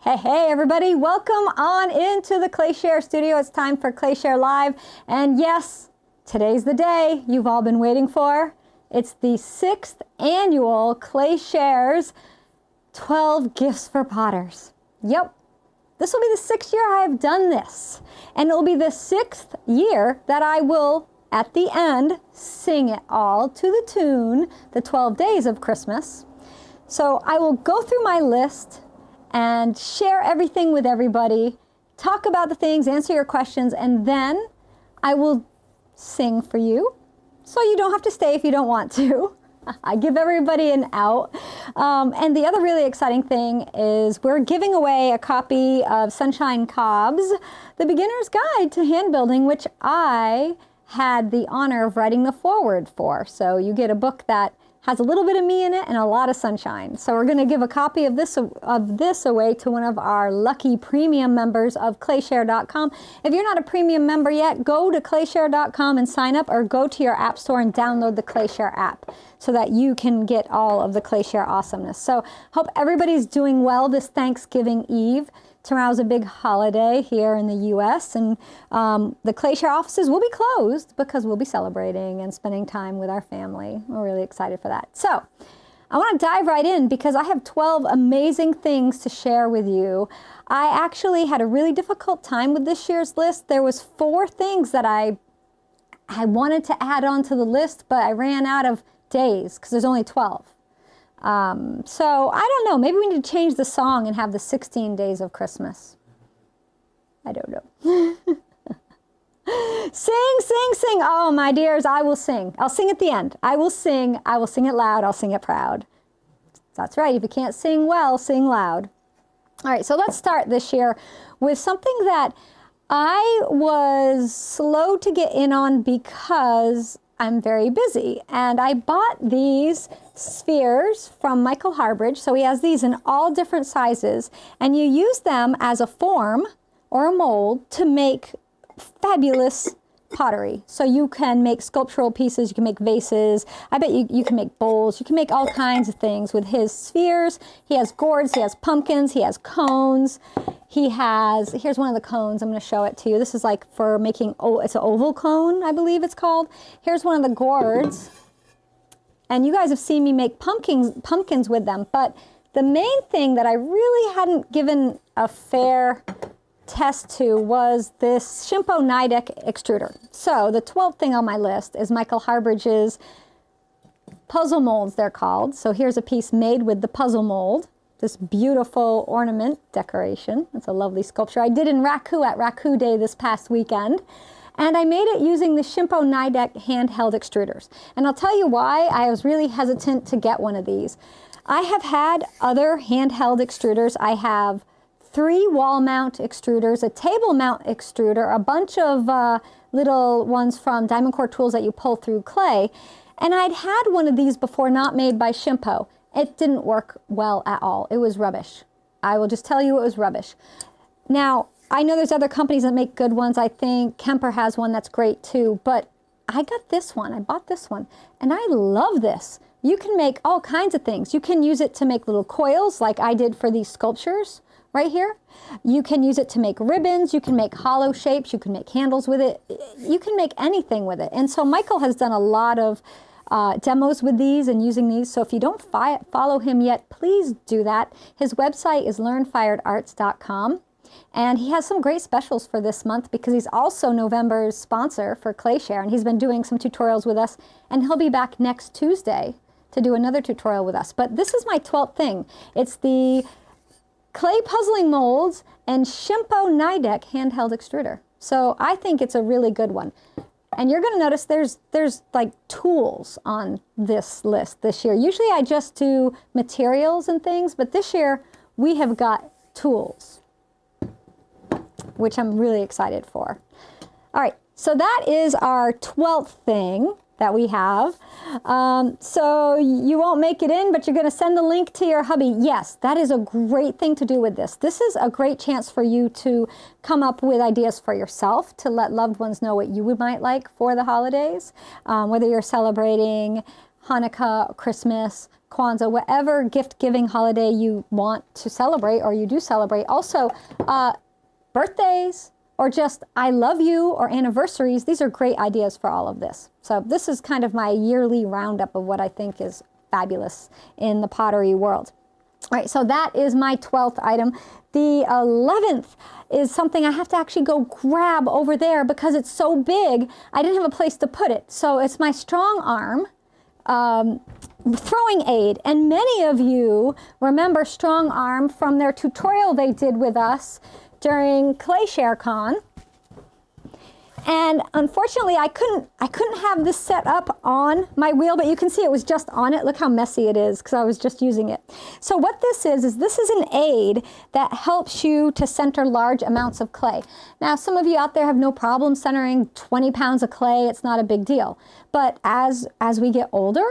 Hey everybody, welcome on into the ClayShare studio. It's time for ClayShare Live. And yes, today's the day you've all been waiting for. It's the 6th annual ClayShare's 12 Gifts for Potters. Yep, this will be the 6th year I have done this. And it will be the 6th year that I will, at the end, sing it all to the tune, the 12 Days of Christmas. So I will go through my list and share everything with everybody, talk about the things, answer your questions, and then I will sing for you, so you don't have to stay if you don't want to. I give everybody an out. And the other really exciting thing is we're giving away a copy of Sunshine Cobbs, The Beginner's Guide to Hand Building, which I had the honor of writing the foreword for. So you get a book that has a little bit of me in it and a lot of sunshine. So we're going to give a copy of this away to one of our lucky premium members of ClayShare.com. If you're not a premium member yet, go to ClayShare.com and sign up, or go to your app store and download the ClayShare app so that you can get all of the ClayShare awesomeness. So hope everybody's doing well this Thanksgiving Eve. Tomorrow's a big holiday here in the U.S. and the ClayShare offices will be closed because we'll be celebrating and spending time with our family. We're really excited for that. So I want to dive right in because I have 12 amazing things to share with you. I actually had a really difficult time with this year's list. There was 4 things that I wanted to add on to the list, but I ran out of days because there's only 12. So I don't know, maybe we need to change the song and have the 16 days of Christmas. I don't know. Sing, sing, sing. Oh, my dears, I will sing. I'll sing at the end. I will sing it loud, I'll sing it proud. That's right, if you can't sing well, sing loud. All right, so let's start this year with something that I was slow to get in on because I'm very busy, and I bought these spheres from Michael Harbridge. So he has these in all different sizes, and you use them as a form or a mold to make fabulous pottery. So you can make sculptural pieces, you can make vases, I bet you can make bowls, you can make all kinds of things with his spheres. He has gourds, he has pumpkins, he has cones. He has, here's one of the cones, I'm going to show it to you. This is like for making, it's an oval cone, I believe it's called. Here's one of the gourds. And you guys have seen me make pumpkins with them. But the main thing that I really hadn't given a fair test to was this Shimpo Nidec extruder. So the 12th thing on my list is Michael Harbridge's puzzle molds, they're called. So here's a piece made with the puzzle mold. This beautiful ornament decoration. It's a lovely sculpture. I did in Raku at Raku Day this past weekend. And I made it using the Shimpo Nidec handheld extruders. And I'll tell you why I was really hesitant to get one of these. I have had other handheld extruders. I have 3 wall mount extruders, a table mount extruder, a bunch of little ones from Diamond Core Tools that you pull through clay. And I'd had one of these before, not made by Shimpo. It didn't work well at all. It was rubbish. I will just tell you it was rubbish. Now, I know there's other companies that make good ones. I think Kemper has one that's great too, but I got this one. I bought this one, and I love this. You can make all kinds of things. You can use it to make little coils like I did for these sculptures right here. You can use it to make ribbons. You can make hollow shapes. You can make handles with it. You can make anything with it. And so Michael has done a lot of demos with these and using these. So if you don't follow him yet, please do that. His website is learnfiredarts.com. And he has some great specials for this month because he's also November's sponsor for ClayShare, and he's been doing some tutorials with us, and he'll be back next Tuesday to do another tutorial with us. But this is my 12th thing. It's the clay puzzling molds and Shimpo Nidec handheld extruder. So I think it's a really good one. And you're going to notice there's like tools on this list this year. Usually I just do materials and things, but this year we have got tools, which I'm really excited for. All right, so that is our 12th thing that we have. So you won't make it in, but you're going to send the link to your hubby. Yes, that is a great thing to do with this. This is a great chance for you to come up with ideas for yourself, to let loved ones know what you might like for the holidays, whether you're celebrating Hanukkah, Christmas, Kwanzaa, whatever gift-giving holiday you want to celebrate or you do celebrate. Also, birthdays or just I love you or anniversaries, these are great ideas for all of this. So this is kind of my yearly roundup of what I think is fabulous in the pottery world. All right, so that is my 12th item. The 11th is something I have to actually go grab over there because it's so big, I didn't have a place to put it. So it's my StrongArm throwing aid. And many of you remember StrongArm from their tutorial they did with us during ClayShare Con. And unfortunately, I couldn't have this set up on my wheel, but you can see it was just on it. Look how messy it is because I was just using it. So what this is this is an aid that helps you to center large amounts of clay. Now, some of you out there have no problem centering 20 pounds of clay. It's not a big deal. But as we get older,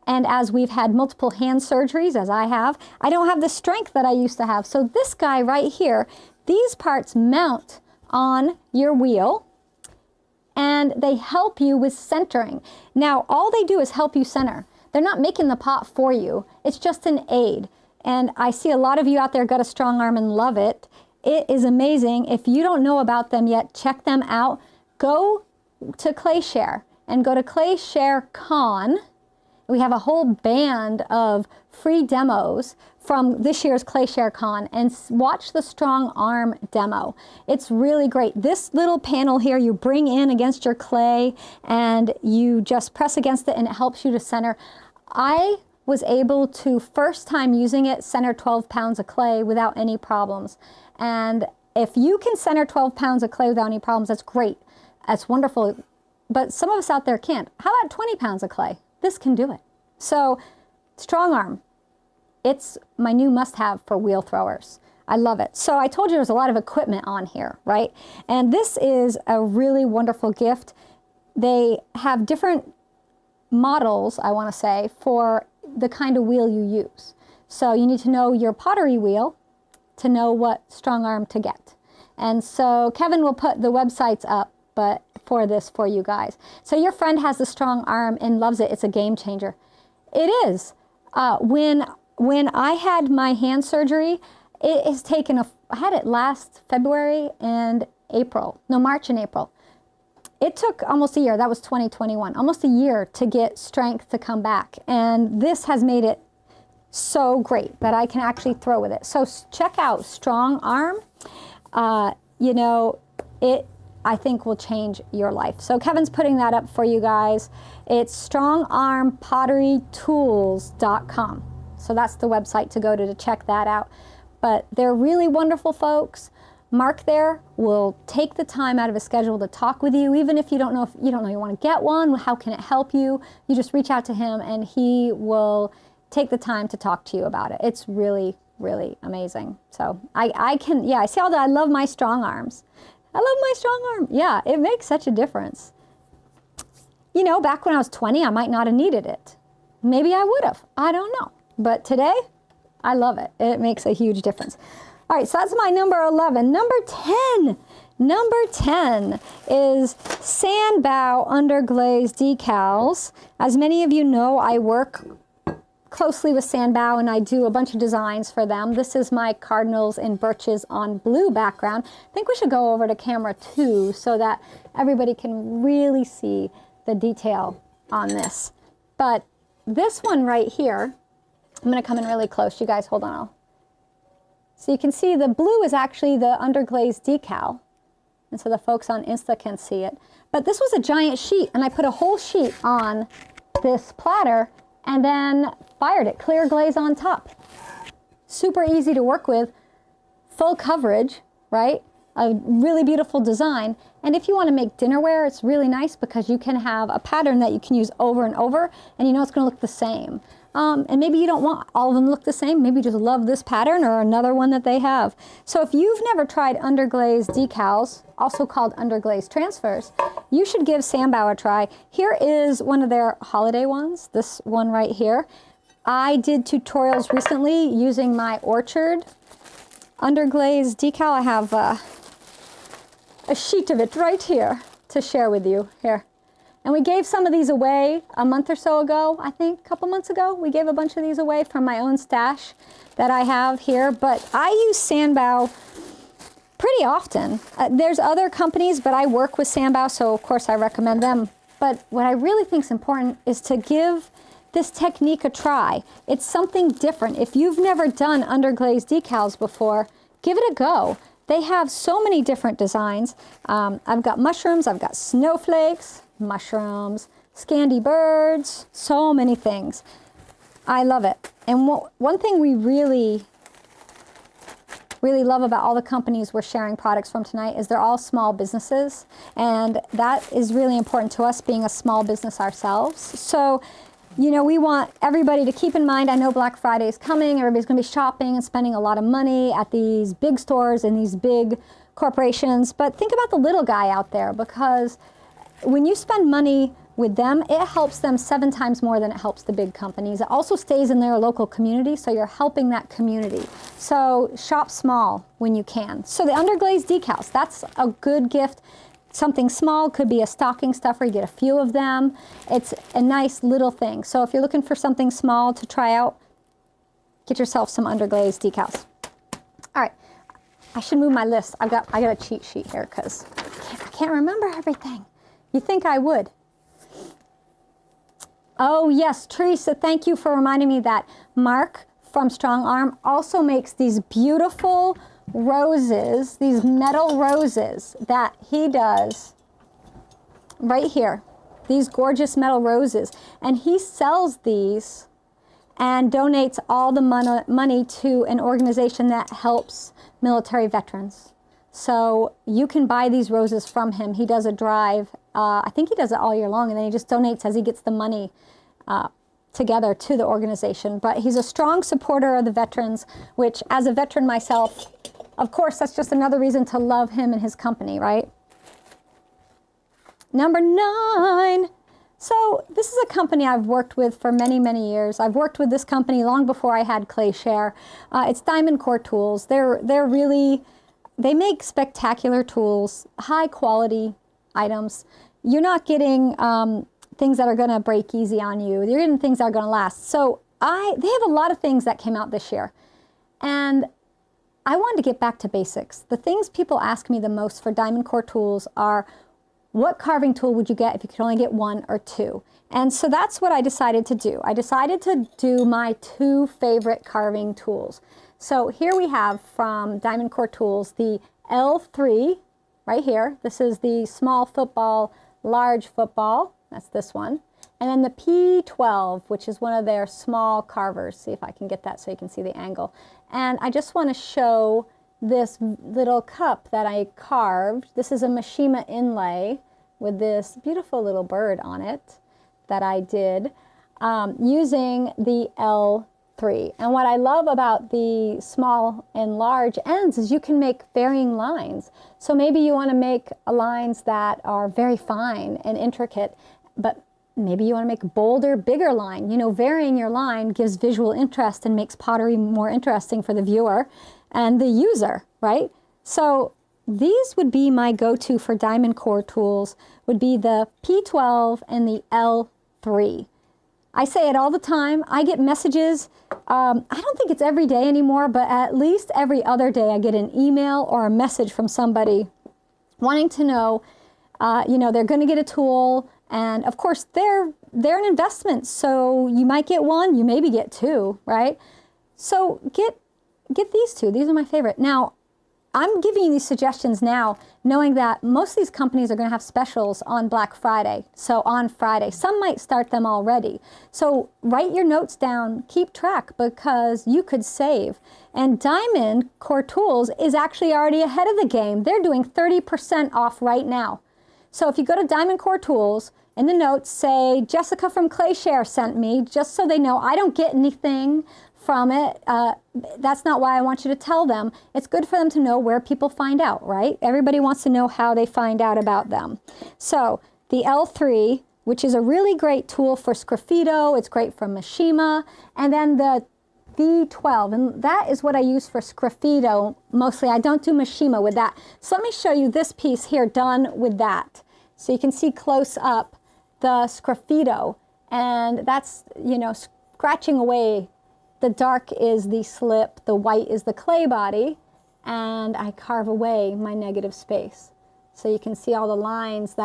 and as we've had multiple hand surgeries, as I have, I don't have the strength that I used to have. So this guy right here, these parts mount on your wheel, and they help you with centering. Now, all they do is help you center. They're not making the pot for you. It's just an aid. And I see a lot of you out there got a StrongArm and love it. It is amazing. If you don't know about them yet, check them out. Go to ClayShare and go to ClayShare Con. We have a whole band of free demos from this year's ClayShare Con, and watch the StrongArm demo. It's really great. This little panel here you bring in against your clay and you just press against it and it helps you to center. I was able to, first time using it, center 12 pounds of clay without any problems. And if you can center 12 pounds of clay without any problems, that's great. That's wonderful. But some of us out there can't. How about 20 pounds of clay? This can do it. So StrongArm, it's my new must-have for wheel throwers. I love it. So I told you there's a lot of equipment on here, right? And this is a really wonderful gift. They have different models, I want to say, for the kind of wheel you use. So you need to know your pottery wheel to know what StrongArm to get. And so Kevin will put the websites up for this for you guys. So your friend has the StrongArm and loves it. It's a game changer. It is. When I had my hand surgery, it has taken I had it last February and April. No, March and April. It took almost a year. That was 2021. Almost a year to get strength to come back. And this has made it so great that I can actually throw with it. So check out StrongArm. You know, it I think will change your life. So Kevin's putting that up for you guys. It's strongarmpotterytools.com. So that's the website to go to check that out. But they're really wonderful folks. Mark there will take the time out of his schedule to talk with you, even if you don't know you want to get one. How can it help you? You just reach out to him and he will take the time to talk to you about it. It's really, really amazing. So I see all that. I love my StrongArms. I love my StrongArm. Yeah, it makes such a difference. You know, back when I was 20, I might not have needed it. Maybe I would have. I don't know. But today, I love it. It makes a huge difference. All right, so that's my number 11. Number 10. Number 10 is Sandbau underglaze decals. As many of you know, I work closely with Sandbau and I do a bunch of designs for them. This is my cardinals and birches on blue background. I think we should go over to camera 2 so that everybody can really see the detail on this. But this one right here, I'm going to come in really close. You guys hold on. So you can see the blue is actually the underglaze decal. And so the folks on Insta can see it. But this was a giant sheet and I put a whole sheet on this platter and then fired it, clear glaze on top. Super easy to work with, full coverage, right? A really beautiful design. And if you want to make dinnerware, it's really nice because you can have a pattern that you can use over and over and you know it's going to look the same. And maybe you don't want all of them to look the same. Maybe you just love this pattern or another one that they have. So if you've never tried underglaze decals, also called underglaze transfers, you should give Sandbau a try. Here is one of their holiday ones, this one right here. I did tutorials recently using my Orchard underglaze decal. I have a sheet of it right here to share with you. Here. And we gave some of these away a month or so ago, I think, a couple months ago. We gave a bunch of these away from my own stash that I have here. But I use Sandbau pretty often. There's other companies, but I work with Sandbau, so of course I recommend them. But what I really think is important is to give this technique a try. It's something different. If you've never done underglaze decals before, give it a go. They have so many different designs. I've got mushrooms, I've got snowflakes, mushrooms, Scandi birds, so many things. I love it. And one thing we really love about all the companies we're sharing products from tonight is they're all small businesses, and that is really important to us, being a small business ourselves. So, you know, we want everybody to keep in mind, I know Black Friday is coming, everybody's going to be shopping and spending a lot of money at these big stores and these big corporations, but think about the little guy out there, because when you spend money with them, it helps them 7 times more than it helps the big companies. It also stays in their local community, so you're helping that community. So shop small when you can. So the underglaze decals, that's a good gift. Something small, could be a stocking stuffer, you get a few of them. It's a nice little thing. So if you're looking for something small to try out, get yourself some underglaze decals. All right, I should move my list. I got a cheat sheet here because I can't remember everything. You think I would? Oh yes, Teresa, thank you for reminding me that Mark from StrongArm also makes these beautiful roses, these metal roses that he does right here. These gorgeous metal roses. And he sells these and donates all the money to an organization that helps military veterans. So you can buy these roses from him. He does a drive. I think he does it all year long, and then he just donates as he gets the money together to the organization. But he's a strong supporter of the veterans, which as a veteran myself, of course, that's just another reason to love him and his company, right? Number 9. So this is a company I've worked with for many, many years. I've worked with this company long before I had ClayShare. It's Diamond Core Tools. They make spectacular tools, high quality items. You're not getting things that are going to break easy on you. You're getting things that are going to last. So they have a lot of things that came out this year. And I wanted to get back to basics. The things people ask me the most for Diamond Core Tools are, what carving tool would you get if you could only get 1 or 2? And so that's what I decided to do. I decided to do my 2 favorite carving tools. So here we have from Diamond Core Tools the L3 right here. This is the small football, large football. That's this one. And then the P12, which is one of their small carvers. See if I can get that so you can see the angle. And I just want to show this little cup that I carved. This is a Mishima inlay with this beautiful little bird on it that I did using the L3. And what I love about the small and large ends is you can make varying lines. So maybe you want to make lines that are very fine and intricate, but maybe you want to make a bolder, bigger line. You know, varying your line gives visual interest and makes pottery more interesting for the viewer and the user, right? So these would be my go-to for Diamond Core Tools, would be the P12 and the L3. I say it all the time. I get messages, I don't think it's every day anymore, but at least every other day I get an email or a message from somebody wanting to know, you know, they're going to get a tool, and of course they're an investment. So you might get 1, you maybe get 2, right? So get these 2. These are my favorite. Now, I'm giving you these suggestions now, knowing that most of these companies are going to have specials on Black Friday. So on Friday, some might start them already. So write your notes down, keep track, because you could save. And Diamond Core Tools is actually already ahead of the game. They're doing 30% off right now. So if you go to Diamond Core Tools, in the notes say, Jessica from ClayShare sent me, just so they know I don't get anything from it. That's not why I want you to tell them. It's good for them to know where people find out, right? Everybody wants to know how they find out about them. So the L3, which is a really great tool for sgraffito, it's great for Mishima, and then the V12, and that is what I use for sgraffito mostly. I don't do Mishima with that. So let me show you this piece here done with that. So you can see close up the sgraffito, and that's, you know, scratching away. The dark is the slip, the white is the clay body, and I carve away my negative space. So you can see all the lines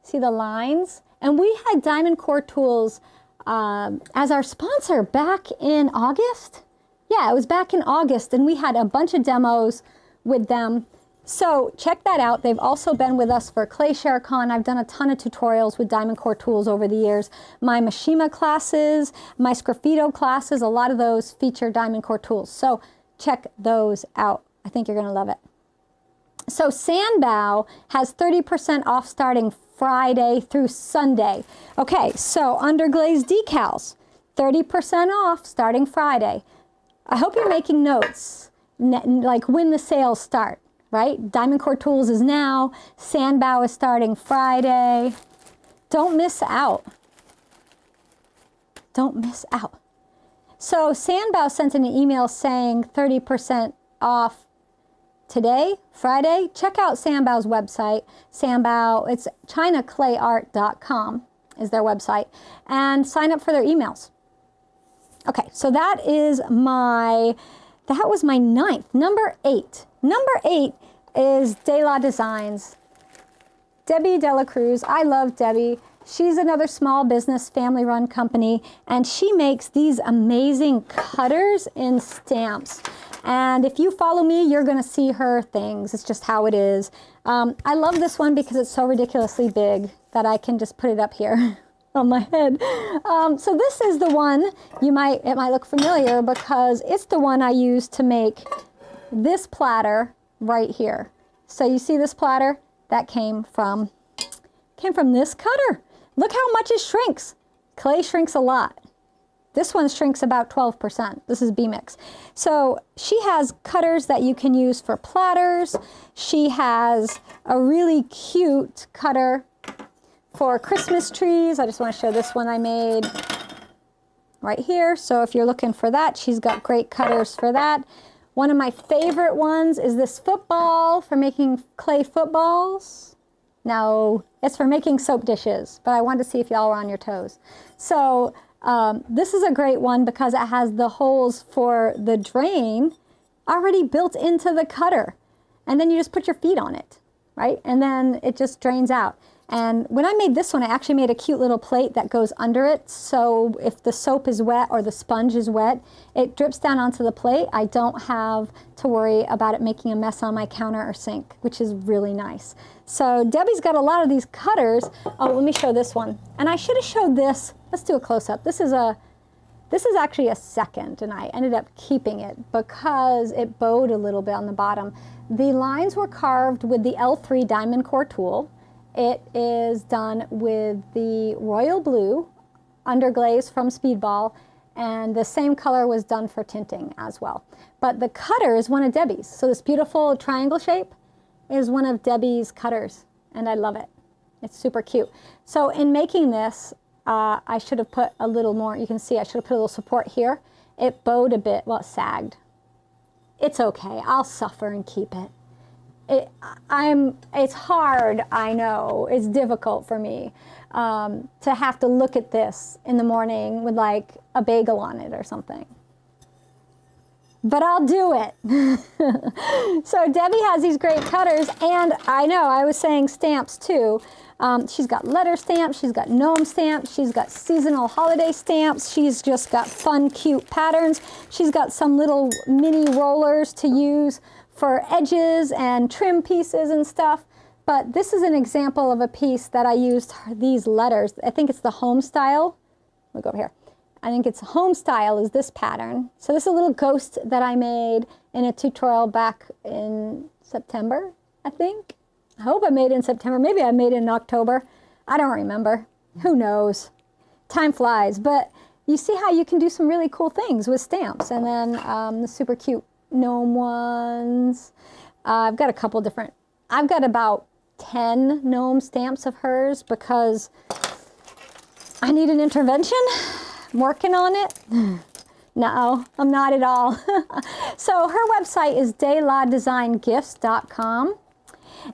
see the lines? And we had Diamond Core Tools as our sponsor back in August. Yeah, it was back in August, and we had a bunch of demos with them. So check that out. They've also been with us for ClayShare Con. I've done a ton of tutorials with Diamond Core Tools over the years. My Mishima classes, my Sgraffito classes, a lot of those feature Diamond Core Tools. So check those out. I think you're going to love it. So Sandbau has 30% off starting Friday through Sunday. Okay, so underglaze decals, 30% off starting Friday. I hope you're making notes, like when the sales start, right? Diamond Core Tools is now, Sandbau is starting Friday. Don't miss out. Don't miss out. So Sandbau sent an email saying 30% off today, Friday. Check out Sandbau's website. Sandbau, it's ChinaClayArt.com is their website, and sign up for their emails. Okay, so that was my 9th. Number 8. Number 8 is De La Designs. Debbie Dela Cruz. I love Debbie. She's another small business, family-run company, and she makes these amazing cutters in stamps. And if you follow me, you're going to see her things. It's just how it is. I love this one because it's so ridiculously big that I can just put it up here on my head. So this is the one, it might look familiar because it's the one I used to make this platter right here. So you see this platter? That came from this cutter. Look how much it shrinks. Clay shrinks a lot. This one shrinks about 12%. This is B-Mix. So she has cutters that you can use for platters. She has a really cute cutter for Christmas trees. I just want to show this one I made right here. So if you're looking for that, she's got great cutters for that. One of my favorite ones is this football for making clay footballs. No, it's for making soap dishes, but I wanted to see if y'all were on your toes. So this is a great one because it has the holes for the drain already built into the cutter. And then you just put your feet on it, right? And then it just drains out. And when I made this one, I actually made a cute little plate that goes under it. So if the soap is wet or the sponge is wet, it drips down onto the plate. I don't have to worry about it making a mess on my counter or sink, which is really nice. So Debbie's got a lot of these cutters. Oh, let me show this one. And I should have showed this. Let's do a close-up. This is actually a second, and I ended up keeping it because it bowed a little bit on the bottom. The lines were carved with the L3 Diamond Core tool. It is done with the royal blue underglaze from Speedball, and the same color was done for tinting as well. But the cutter is one of Debbie's. So this beautiful triangle shape is one of Debbie's cutters, and I love it. It's super cute. So in making this, I should have put a little more, you can see I should have put a little support here. It bowed a bit, well, it sagged. It's okay, I'll suffer and keep it. It's hard, I know. It's difficult for me to have to look at this in the morning with like a bagel on it or something. But I'll do it. So Debbie has these great cutters, and I know, I was saying stamps too. She's got letter stamps, she's got gnome stamps, she's got seasonal holiday stamps, she's just got fun, cute patterns. She's got some little mini rollers to use for edges and trim pieces and stuff. But this is an example of a piece that I used these letters. I think it's the home style. Let me go over here. I think it's home style is this pattern. So this is a little ghost that I made in a tutorial back in September, I think. I hope I made it in September. Maybe I made it in October. I don't remember. Who knows? Time flies. But you see how you can do some really cool things with stamps. And then the super cute gnome ones. I've got a couple different, I've got about 10 gnome stamps of hers because I need an intervention. I'm working on it. No, I'm not at all. So her website is deladesigngifts.com.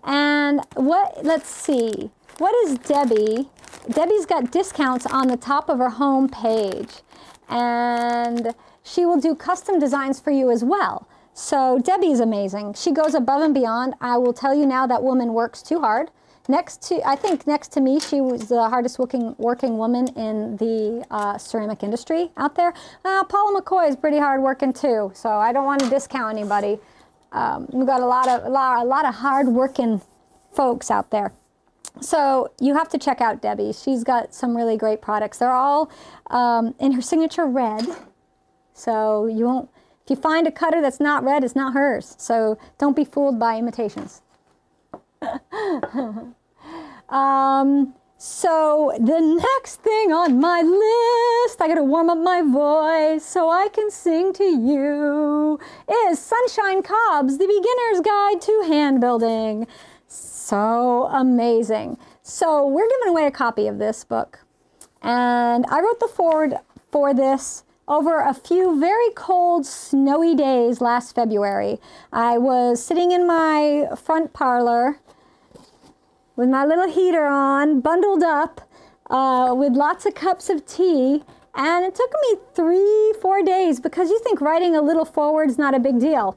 And let's see, what is Debbie? Debbie's got discounts on the top of her home page, and she will do custom designs for you as well. So Debbie's amazing. She goes above and beyond. I will tell you now, that woman works too hard. I think next to me, she was the hardest working woman in the ceramic industry out there. Paula McCoy is pretty hard working too, so I don't want to discount anybody. We've got a lot of hard working folks out there. So you have to check out Debbie. She's got some really great products. They're all in her signature red. So you won't, if you find a cutter that's not red, it's not hers. So don't be fooled by imitations. So the next thing on my list, I gotta warm up my voice so I can sing to you, is Sunshine Cobbs, The Beginner's Guide to Hand Building. So amazing. So we're giving away a copy of this book. And I wrote the foreword for this over a few very cold, snowy days last February. I was sitting in my front parlor with my little heater on, bundled up, with lots of cups of tea. And it took me 3-4 days, because you think writing a little foreword is not a big deal.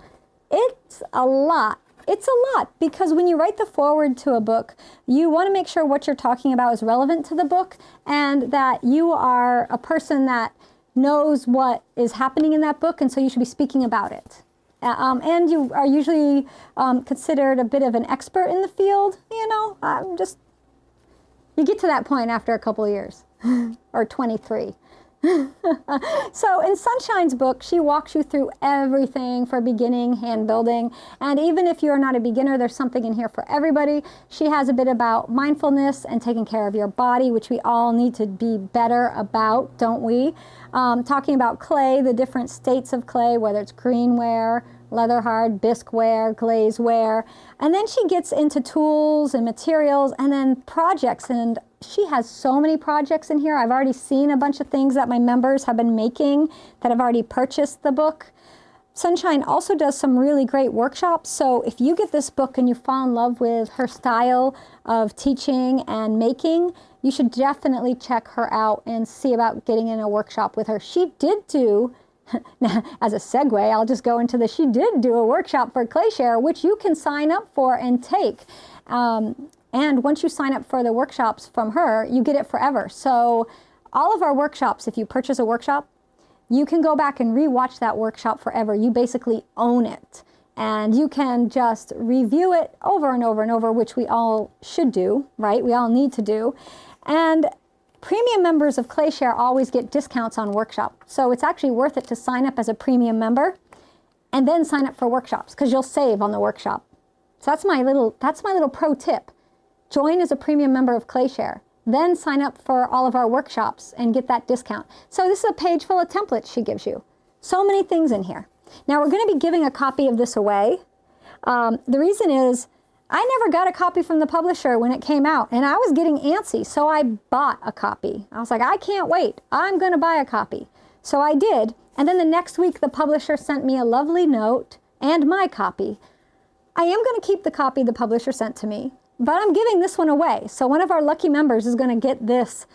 It's a lot. It's a lot, because when you write the foreword to a book, you want to make sure what you're talking about is relevant to the book, and that you are a person that knows what is happening in that book, and so you should be speaking about it. And you are usually considered a bit of an expert in the field, you know. You get to that point after a couple of years, or 23. So in Sunshine's book, she walks you through everything for beginning hand building. And even if you're not a beginner, there's something in here for everybody. She has a bit about mindfulness and taking care of your body, which we all need to be better about, don't we? Talking about clay, the different states of clay, whether it's greenware, leather hard, bisqueware, glazeware. And then she gets into tools and materials, and then projects. And she has so many projects in here. I've already seen a bunch of things that my members have been making that have already purchased the book. Sunshine also does some really great workshops. So if you get this book and you fall in love with her style of teaching and making, you should definitely check her out and see about getting in a workshop with her. She did do, now, as a segue, I'll just go into this. She did do a workshop for ClayShare, which you can sign up for and take. And once you sign up for the workshops from her, you get it forever. So all of our workshops, if you purchase a workshop, you can go back and re-watch that workshop forever. You basically own it. And you can just review it over and over and over, which we all should do, right? We all need to do. And premium members of ClayShare always get discounts on workshop. So it's actually worth it to sign up as a premium member and then sign up for workshops, because you'll save on the workshop. So that's my little pro tip. Join as a premium member of ClayShare. Then sign up for all of our workshops and get that discount. So this is a page full of templates she gives you. So many things in here. Now we're going to be giving a copy of this away. The reason is I never got a copy from the publisher when it came out, and I was getting antsy, so I bought a copy. I was like, I can't wait. I'm going to buy a copy. So I did, and then the next week the publisher sent me a lovely note and my copy. I am going to keep the copy the publisher sent to me, but I'm giving this one away. So one of our lucky members is going to get this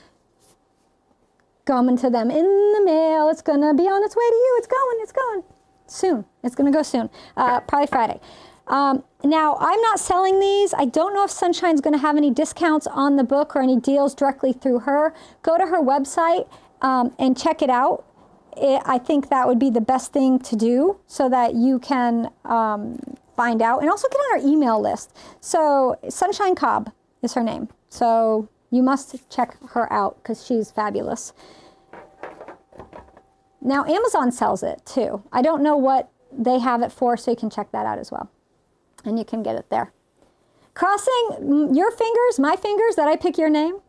coming to them in the mail. It's going to be on its way to you. It's going soon. It's going to go soon, probably Friday. Now, I'm not selling these. I don't know if Sunshine's going to have any discounts on the book or any deals directly through her. Go to her website and check it out. I think that would be the best thing to do so that you can find out, and also get on our email list. So Sunshine Cobb is her name. So you must check her out because she's fabulous. Now Amazon sells it too. I don't know what they have it for, so you can check that out as well. And you can get it there. Crossing your fingers, my fingers, that I pick your name.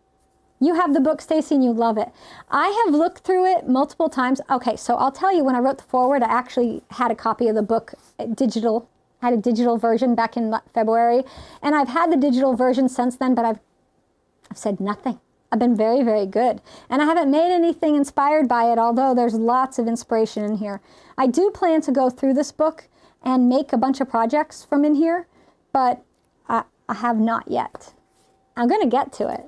You have the book, Stacy, and you love it. I have looked through it multiple times. Okay, so I'll tell you, when I wrote the foreword, I actually had a copy of the book digital. I had a digital version back in February, and I've had the digital version since then, but I've said nothing. I've been very, very good. And I haven't made anything inspired by it, although there's lots of inspiration in here. I do plan to go through this book and make a bunch of projects from in here, but I have not yet. I'm going to get to it.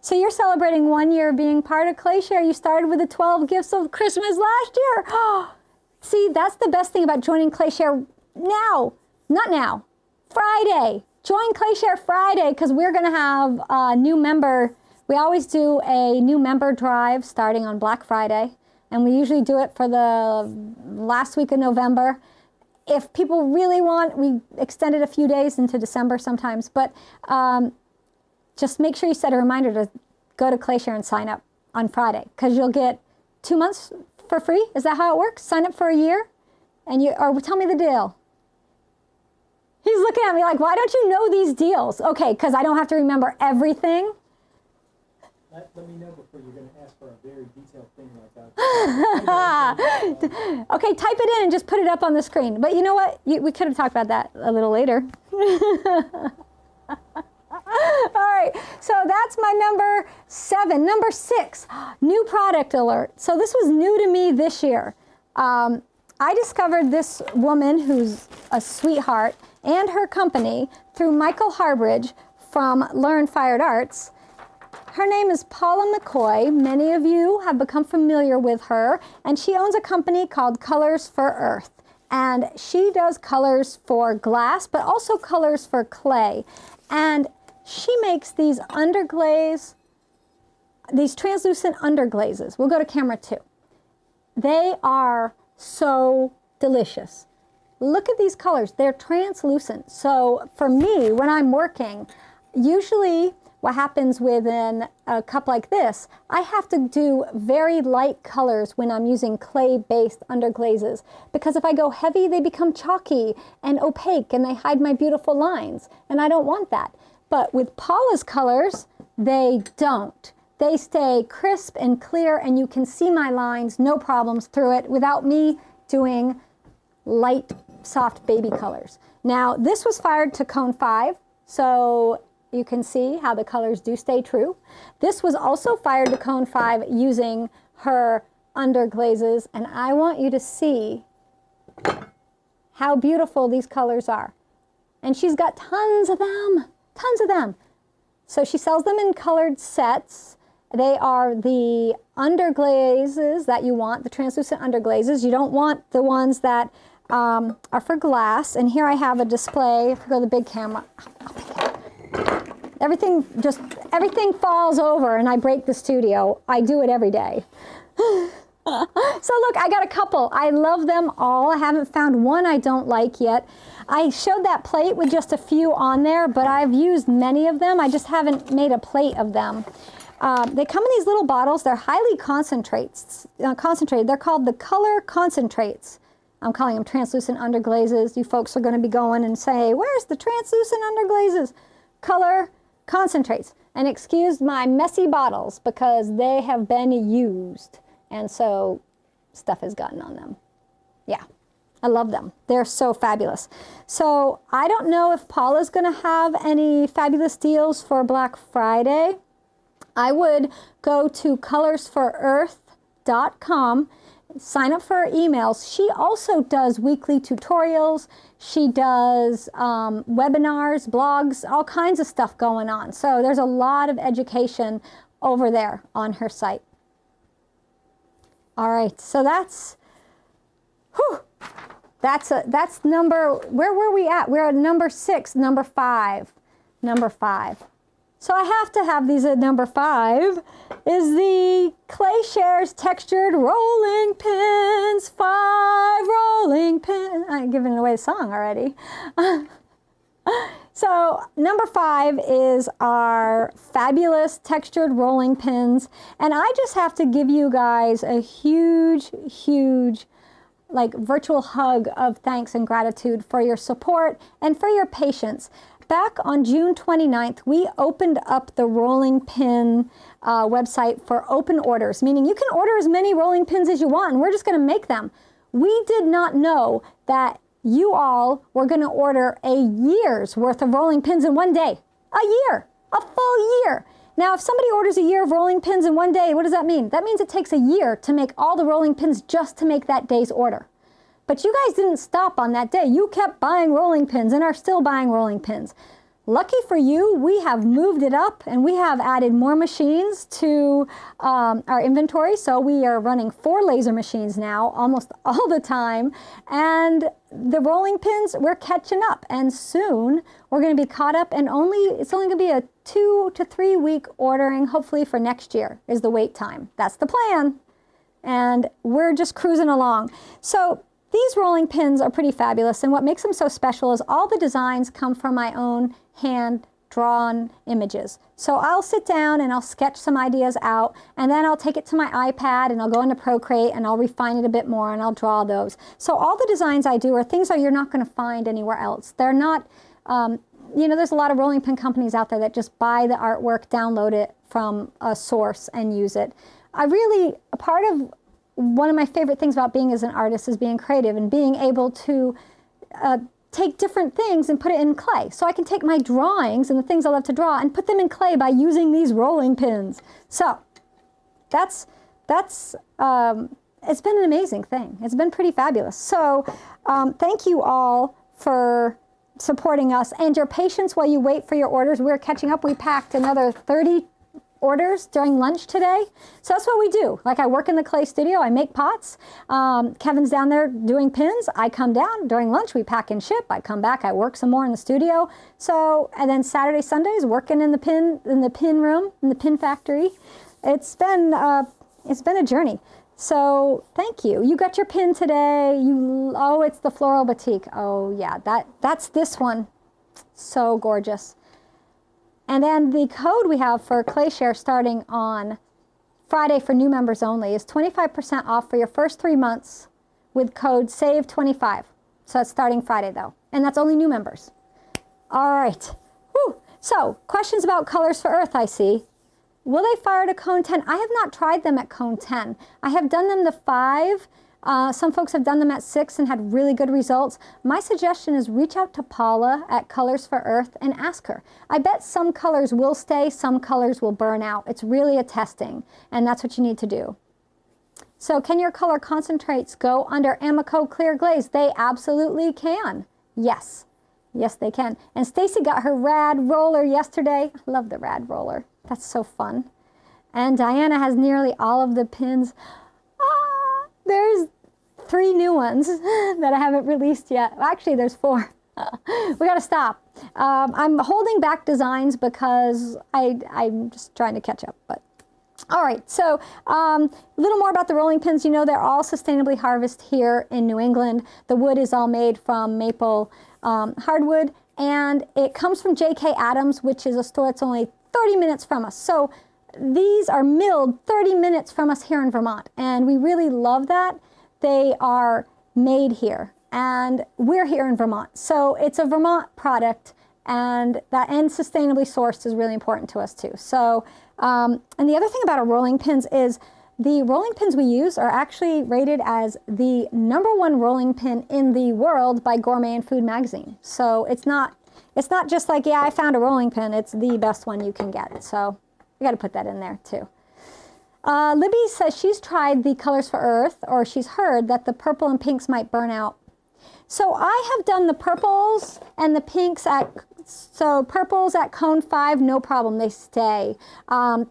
So you're celebrating 1 year of being part of ClayShare. You started with the 12 gifts of Christmas last year. See, that's the best thing about joining ClayShare now. Not now. Friday. Join ClayShare Friday because we're going to have a new member. We always do a new member drive starting on Black Friday. And we usually do it for the last week of November. If people really want, we extend it a few days into December sometimes. But just make sure you set a reminder to go to ClayShare and sign up on Friday because you'll get 2 months for free. Is that how it works? Sign up for a year? Or tell me the deal. He's looking at me like, why don't you know these deals? Okay, because I don't have to remember everything. Let me know before you're going to ask for a very detailed thing like that. Okay, type it in and just put it up on the screen. But you know what? We could have talked about that a little later. All right, so that's my number 7. Number 6, new product alert. So this was new to me this year. I discovered this woman who's a sweetheart and her company through Michael Harbridge from Learn Fired Arts. Her name is Paula McCoy. Many of you have become familiar with her, and she owns a company called Colors for Earth. And she does colors for glass, but also colors for clay. And she makes these underglaze, these translucent underglazes. We'll go to camera 2. They are so delicious. Look at these colors. They're translucent. So for me, when I'm working, usually what happens within a cup like this, I have to do very light colors when I'm using clay-based underglazes. Because if I go heavy, they become chalky and opaque and they hide my beautiful lines. And I don't want that. But with Paula's colors, they don't. They stay crisp and clear and you can see my lines, no problems through it without me doing light, soft baby colors. Now, this was fired to cone 5, so you can see how the colors do stay true. This was also fired to cone 5 using her underglazes, and I want you to see how beautiful these colors are. And she's got tons of them, tons of them. So she sells them in colored sets. They are the underglazes that you want, the translucent underglazes. You don't want the ones that are for glass. And here I have a display. If you go to the big camera, everything falls over and I break the studio. I do it every day. So look, I got a couple. I love them all. I haven't found one I don't like yet. I showed that plate with just a few on there, but I've used many of them. I just haven't made a plate of them. They come in these little bottles. They're highly concentrated. They're called the color concentrates. I'm calling them translucent underglazes. You folks are going to be going and say, where's the translucent underglazes? Color concentrates. And excuse my messy bottles because they have been used. And so stuff has gotten on them. Yeah, I love them. They're so fabulous. So I don't know if Paula's going to have any fabulous deals for Black Friday. I would go to colorsforearth.com, sign up for her emails. She also does weekly tutorials. She does webinars, blogs, all kinds of stuff going on. So there's a lot of education over there on her site. All right, so that's number, where were we at? We're at number 6, number 5. So I have to have these at number 5 is the ClayShare's textured rolling pins, 5 rolling pins. I'm giving away the song already. So number 5 is our fabulous textured rolling pins. And I just have to give you guys a huge, huge like virtual hug of thanks and gratitude for your support and for your patience. Back on June 29th, we opened up the rolling pin website for open orders, meaning you can order as many rolling pins as you want and we're just going to make them. We did not know that you all were going to order a year's worth of rolling pins in one day. A year, a full year. Now, if somebody orders a year of rolling pins in one day, what does that mean? That means it takes a year to make all the rolling pins just to make that day's order. But you guys didn't stop on that day. You kept buying rolling pins and are still buying rolling pins. lucky for you, we have moved it up and we have added more machines to our inventory. So we are running 4 laser machines now almost all the time. And the rolling pins, we're catching up. And soon we're going to be caught up, and it's only going to be a 2 to 3 week ordering, hopefully for next year is the wait time. That's the plan. And we're just cruising along. So these rolling pins are pretty fabulous, and what makes them so special is all the designs come from my own hand-drawn images. So I'll sit down and I'll sketch some ideas out, and then I'll take it to my iPad and I'll go into Procreate and I'll refine it a bit more and I'll draw those. So all the designs I do are things that you're not going to find anywhere else. They're not, you know, there's a lot of rolling pin companies out there that just buy the artwork, download it from a source and use it. One of my favorite things about being as an artist is being creative and being able to take different things and put it in clay. So I can take my drawings and the things I love to draw and put them in clay by using these rolling pins. So it's been an amazing thing. It's been pretty fabulous. So thank you all for supporting us and your patience while you wait for your orders. We're catching up. We packed another 30 orders during lunch today. So that's what we do. Like, I work in the clay studio, I make pots. Kevin's down there doing pins. I come down during lunch, we pack and ship. I come back, I work some more in the studio. So, and then Saturday, Sundays, working in the pin room, in the pin factory. It's been a journey. So thank you. You got your pin today. Oh, it's the Floral Batik. Oh yeah, that's this one. So gorgeous. And then the code we have for ClayShare starting on Friday for new members only is 25% off for your first 3 months with code SAVE25. So that's starting Friday though. And that's only new members. All right. Whew. So questions about Colors for Earth, I see. Will they fire to cone 10? I have not tried them at cone 10. I have done them to 5. Some folks have done them at 6 and had really good results. My suggestion is reach out to Paula at Colors for Earth and ask her. I bet some colors will stay, some colors will burn out. It's really a testing, and that's what you need to do. So can your color concentrates go under Amico Clear Glaze? They absolutely can. Yes. Yes, they can. And Stacy got her rad roller yesterday. I love the rad roller. That's so fun. And Diana has nearly all of the pins. There's 3 new ones that I haven't released yet. Actually, there's 4. We got to stop. I'm holding back designs because I'm just trying to catch up. But all right, so a little more about the rolling pins. You know, they're all sustainably harvested here in New England. The wood is all made from maple hardwood, and it comes from J.K. Adams, which is a store that's only 30 minutes from us. So these are milled 30 minutes from us here in Vermont, and we really love that. They are made here, and we're here in Vermont. So it's a Vermont product, and that and sustainably sourced is really important to us too. So, and the other thing about our rolling pins is the rolling pins we use are actually rated as the #1 rolling pin in the world by Gourmet and Food magazine. So it's not just like, yeah, I found a rolling pin. It's the best one you can get. So we got to put that in there too. Libby says she's tried the Colors for Earth, or she's heard that the purple and pinks might burn out. So I have done the purples and the pinks so purples at cone 5, no problem, they stay.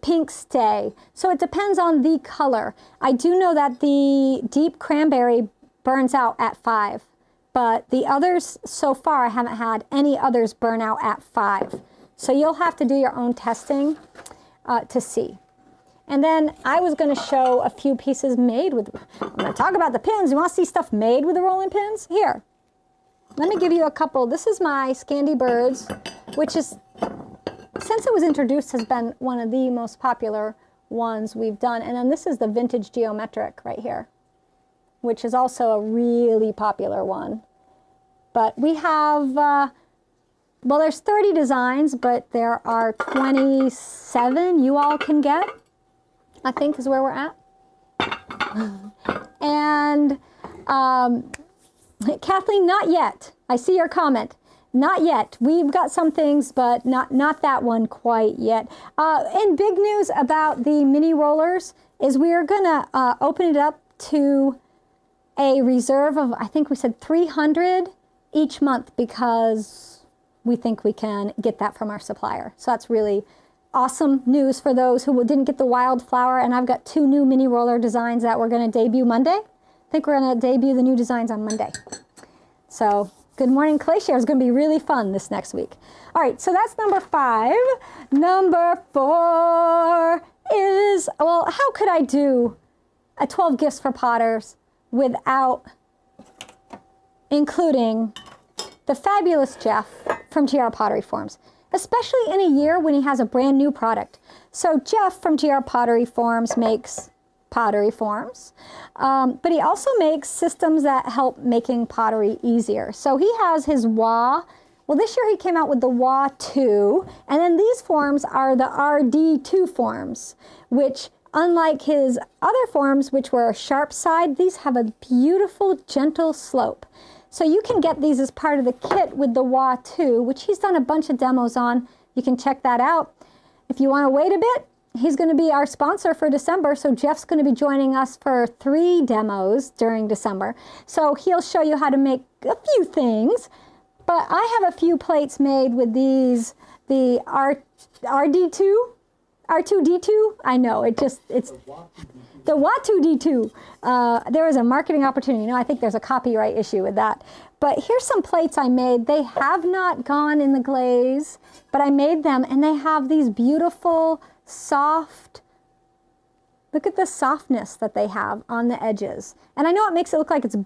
Pinks stay. So it depends on the color. I do know that the deep cranberry burns out at 5, but the others, so far, I haven't had any others burn out at 5. So you'll have to do your own testing to see. And then I was going to show a few pieces made with, I'm going to talk about the pins. You want to see stuff made with the rolling pins? Here, let me give you a couple. This is my Scandi Birds, which is, since it was introduced, has been one of the most popular ones we've done. And then this is the Vintage Geometric right here, which is also a really popular one. But we have, well, there's 30 designs, but there are 27 you all can get, I think is where we're at. And Kathleen, not yet. I see your comment. Not yet. We've got some things, but not that one quite yet. And big news about the mini rollers is we are going to open it up to a reserve of, I think we said 300 each month, because we think we can get that from our supplier. So that's really awesome news for those who didn't get the wildflower. And I've got 2 new mini roller designs that we're going to debut Monday. I think we're going to debut the new designs on Monday. So good morning, ClayShare is going to be really fun this next week. All right, so that's number 5. Number 4 is, well, how could I do a 12 gifts for potters without including the fabulous Jeff from GR Pottery Forms, especially in a year when he has a brand new product. So Jeff from GR Pottery Forms makes pottery forms, but he also makes systems that help making pottery easier. So he has his WA. Well, this year he came out with the WA 2, and then these forms are the RD2 forms, which unlike his other forms, which were a sharp side, these have a beautiful, gentle slope. So you can get these as part of the kit with the WA 2, which he's done a bunch of demos on. You can check that out. If you want to wait a bit, he's going to be our sponsor for December. So Jeff's going to be joining us for 3 demos during December. So he'll show you how to make a few things. But I have a few plates made with these, the RD2, R2D2. I know, it's the WA2D2. There was a marketing opportunity. I think there's a copyright issue with that. But here's some plates I made. They have not gone in the glaze, but I made them, and they have these beautiful, soft, look at the softness that they have on the edges. And I know it makes it look like it's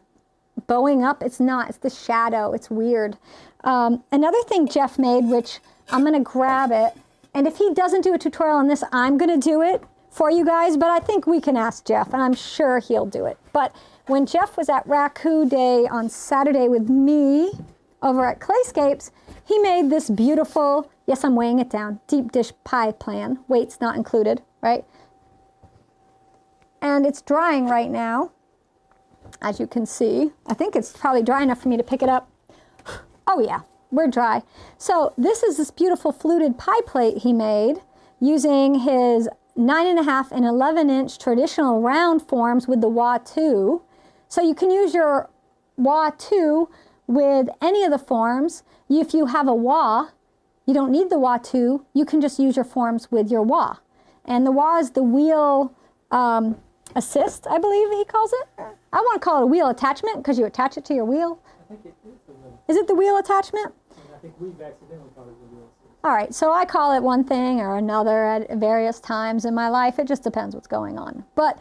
bowing up. It's not. It's the shadow. It's weird. Another thing Jeff made, which I'm going to grab it, and if he doesn't do a tutorial on this, I'm going to do it for you guys, but I think we can ask Jeff, and I'm sure he'll do it. But when Jeff was at Raku Day on Saturday with me over at Clayscapes, he made this beautiful, yes, I'm weighing it down, deep dish pie plan, weights not included, right? And it's drying right now, as you can see. I think it's probably dry enough for me to pick it up. Oh yeah, we're dry. So this is this beautiful fluted pie plate he made using his 9.5 and 11-inch traditional round forms with the WA 2. So you can use your WA 2 with any of the forms. If you have a WA, you don't need the WA 2. You can just use your forms with your WA. And the WA is the wheel assist, I believe he calls it. I want to call it a wheel attachment because you attach it to your wheel. I think it is the wheel. Is it the wheel attachment? I think we've accidentally called it the wheel. All right, so I call it one thing or another at various times in my life. It just depends what's going on. But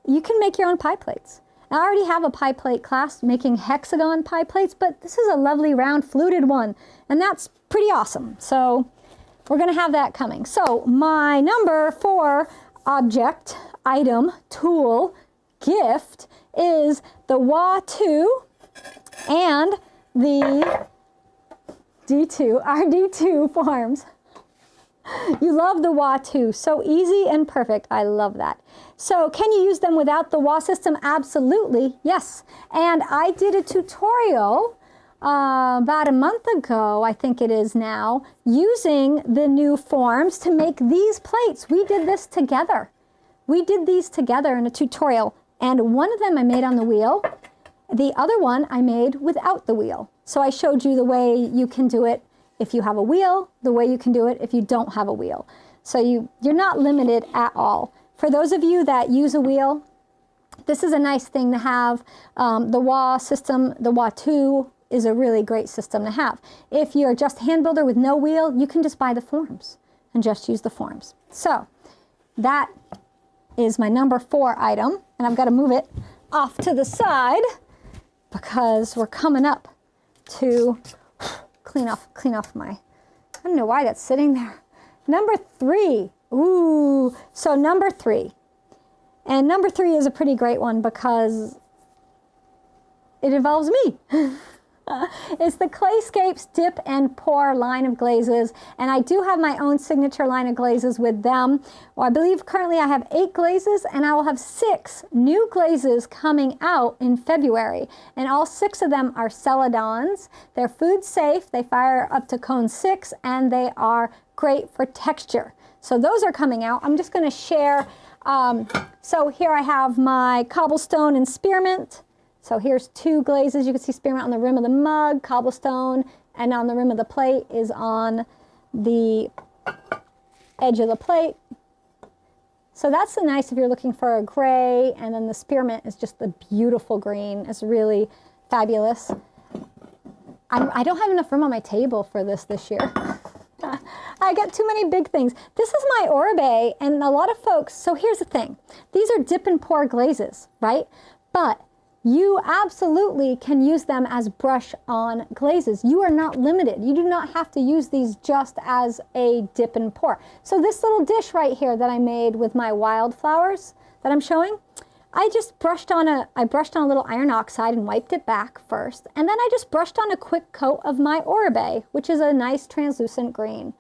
you can make your own pie plates. I already have a pie plate class making hexagon pie plates, but this is a lovely round fluted one, and that's pretty awesome. So we're going to have that coming. So my number 4 object, item, tool, gift is the WA 2 and the D2, RD2 forms. You love the WA 2, so easy and perfect. I love that. So can you use them without the WA system? Absolutely, yes. And I did a tutorial about a month ago, I think it is now, using the new forms to make these plates. We did this together. We did these together in a tutorial, and one of them I made on the wheel. The other one I made without the wheel. So I showed you the way you can do it if you have a wheel, the way you can do it if you don't have a wheel. So you're not limited at all. For those of you that use a wheel, this is a nice thing to have. The WA system, the WA 2 is a really great system to have. If you're just hand builder with no wheel, you can just buy the forms and just use the forms. So that is my number 4 item, and I've got to move it off to the side because we're coming up to clean off my, I don't know why that's sitting there. Number 3, ooh, so number 3. And number 3 is a pretty great one because it involves me. It's the Clayscapes Dip and Pour line of glazes, and I do have my own signature line of glazes with them. Well, I believe currently I have 8 glazes, and I will have 6 new glazes coming out in February, and all 6 of them are Celadons. They're food safe, they fire up to cone 6, and they are great for texture. So those are coming out. I'm just going to share. So here I have my cobblestone and spearmint. So here's 2 glazes. You can see spearmint on the rim of the mug, cobblestone and on the rim of the plate is on the edge of the plate. So that's nice if you're looking for a gray, and then the spearmint is just the beautiful green. It's really fabulous. I don't have enough room on my table for this year. I got too many big things. This is my Oribe, and a lot of folks, so here's the thing. These are dip and pour glazes, right? But you absolutely can use them as brush-on glazes. You are not limited. You do not have to use these just as a dip and pour. So this little dish right here that I made with my wildflowers that I'm showing, I brushed on a little iron oxide and wiped it back first. And then I just brushed on a quick coat of my Oribe, which is a nice translucent green.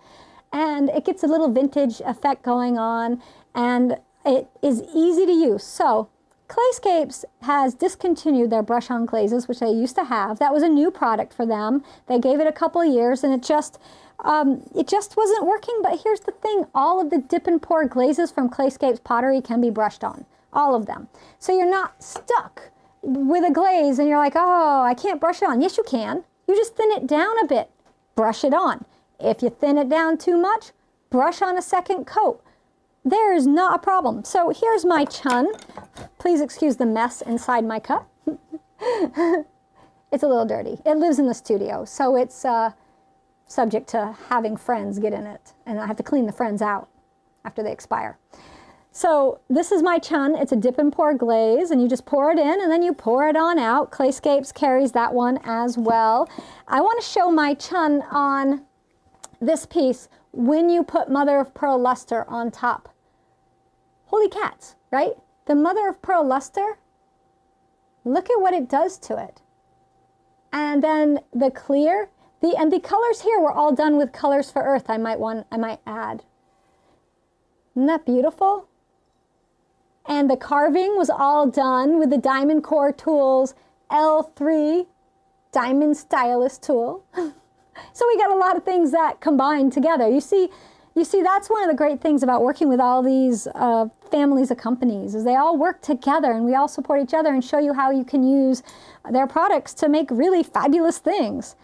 And it gets a little vintage effect going on, and it is easy to use. So Clayscapes has discontinued their brush-on glazes, which they used to have. That was a new product for them. They gave it a couple of years, and it just wasn't working. But here's the thing. All of the dip and pour glazes from Clayscapes pottery can be brushed on. All of them. So you're not stuck with a glaze and you're like, oh, I can't brush it on. Yes, you can. You just thin it down a bit. Brush it on. If you thin it down too much, brush on a second coat. There is not a problem. So here's my chun. Please excuse the mess inside my cup. It's a little dirty. It lives in the studio, so it's subject to having friends get in it. And I have to clean the friends out after they expire. So this is my chun. It's a dip and pour glaze, and you just pour it in and then you pour it on out. Clayscapes carries that one as well. I want to show my chun on this piece when you put mother of pearl luster on top. Holy cats, right? The mother of pearl luster, look at what it does to it. And then the clear, and the colors here were all done with Colors for Earth, I might add. Isn't that beautiful? And the carving was all done with the Diamond Core Tools L3 Diamond Stylus tool. So we got a lot of things that combine together. You see, that's one of the great things about working with all these families of companies, is they all work together and we all support each other and show you how you can use their products to make really fabulous things.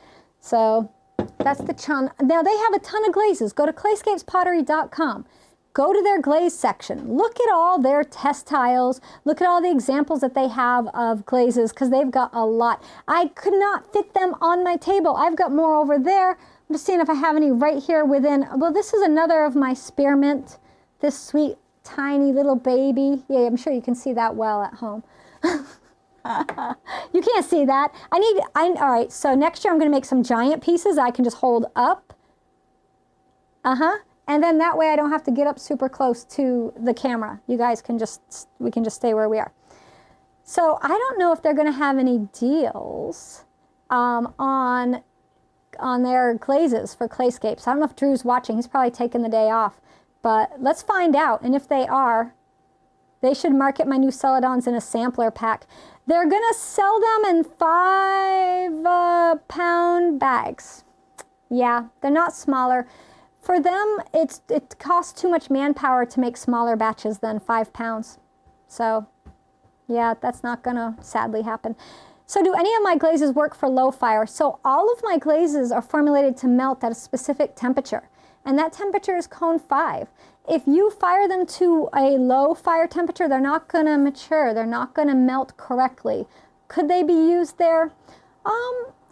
So that's the chun. Now they have a ton of glazes. Go to clayscapespottery.com. Go to their glaze section. Look at all their test tiles. Look at all the examples that they have of glazes, because they've got a lot. I could not fit them on my table. I've got more over there. I'm just seeing if I have any right here within. Well, this is another of my spearmint. This sweet, tiny little baby. Yeah, I'm sure you can see that well at home. You can't see that. All right, so next year I'm going to make some giant pieces I can just hold up. And then that way I don't have to get up super close to the camera. You guys can we can just stay where we are. So I don't know if they're going to have any deals on their glazes for Clayscapes. I don't know if Drew's watching. He's probably taking the day off. But let's find out. And if they are, they should market my new Celadons in a sampler pack. They're going to sell them in 5-pound bags. Yeah, they're not smaller. For them, it costs too much manpower to make smaller batches than 5 pounds. So, yeah, that's not going to sadly happen. So do any of my glazes work for low fire? So all of my glazes are formulated to melt at a specific temperature. And that temperature is cone 5. If you fire them to a low fire temperature, they're not going to mature. They're not going to melt correctly. Could they be used there?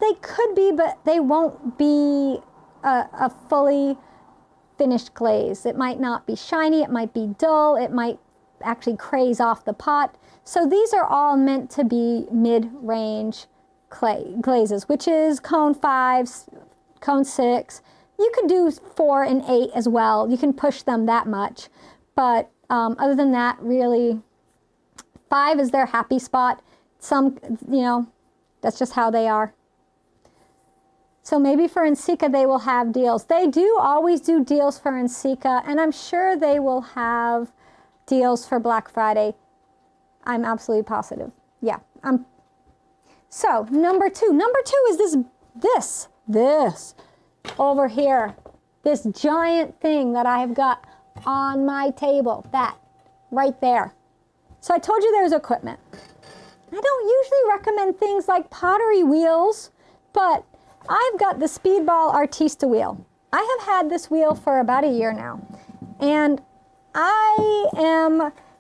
They could be, but they won't be a fully finished glaze. It might not be shiny, it might be dull, it might actually craze off the pot. So these are all meant to be mid-range glazes, which is cone 5, cone 6. You could do 4 and 8 as well. You can push them that much. But other than that, really, 5 is their happy spot. Some, that's just how they are. So maybe for NCECA they will have deals. They do always do deals for NCECA, and I'm sure they will have deals for Black Friday. I'm absolutely positive. Yeah. So number 2. Number 2 is this over here. This giant thing that I have got on my table. That right there. So I told you there's equipment. I don't usually recommend things like pottery wheels, but I've got the Speedball Artista Wheel. I have had this wheel for about a year now. And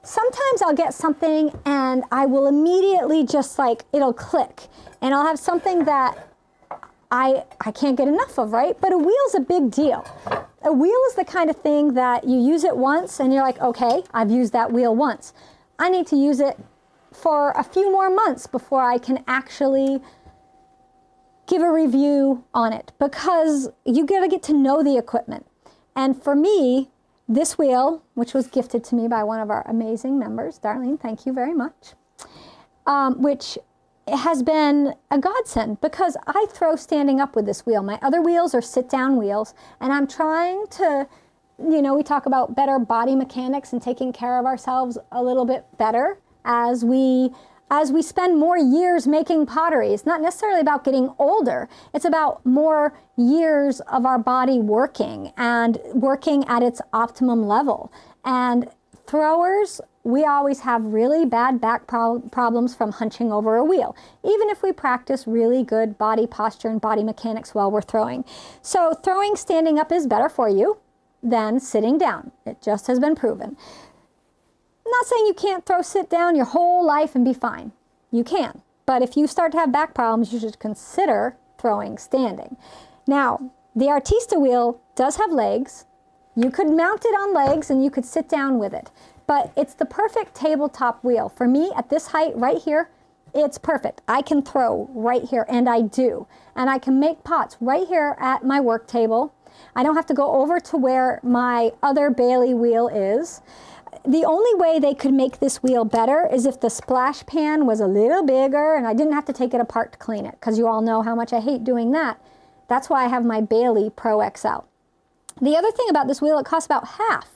sometimes I'll get something and I will immediately just like, it'll click. And I'll have something that I can't get enough of, right? But a wheel's a big deal. A wheel is the kind of thing that you use it once and you're like, okay, I've used that wheel once. I need to use it for a few more months before I can actually give a review on it, because you gotta get to know the equipment. And for me, this wheel, which was gifted to me by one of our amazing members, Darlene, thank you very much, which has been a godsend because I throw standing up with this wheel. My other wheels are sit-down wheels, and I'm trying to, you know, we talk about better body mechanics and taking care of ourselves a little bit better as we spend more years making pottery. It's not necessarily about getting older. It's about more years of our body working and working at its optimum level. And throwers, we always have really bad back problems from hunching over a wheel, even if we practice really good body posture and body mechanics while we're throwing. So throwing standing up is better for you than sitting down. It just has been proven. I'm not saying you can't throw sit down your whole life and be fine. You can. But if you start to have back problems, you should consider throwing standing. Now, the Artista wheel does have legs. You could mount it on legs and you could sit down with it. But it's the perfect tabletop wheel. For me, at this height right here, it's perfect. I can throw right here, and I do. And I can make pots right here at my work table. I don't have to go over to where my other Bailey wheel is. The only way they could make this wheel better is if the splash pan was a little bigger and I didn't have to take it apart to clean it, because you all know how much I hate doing that. That's why I have my Bailey Pro XL. The other thing about this wheel, it costs about half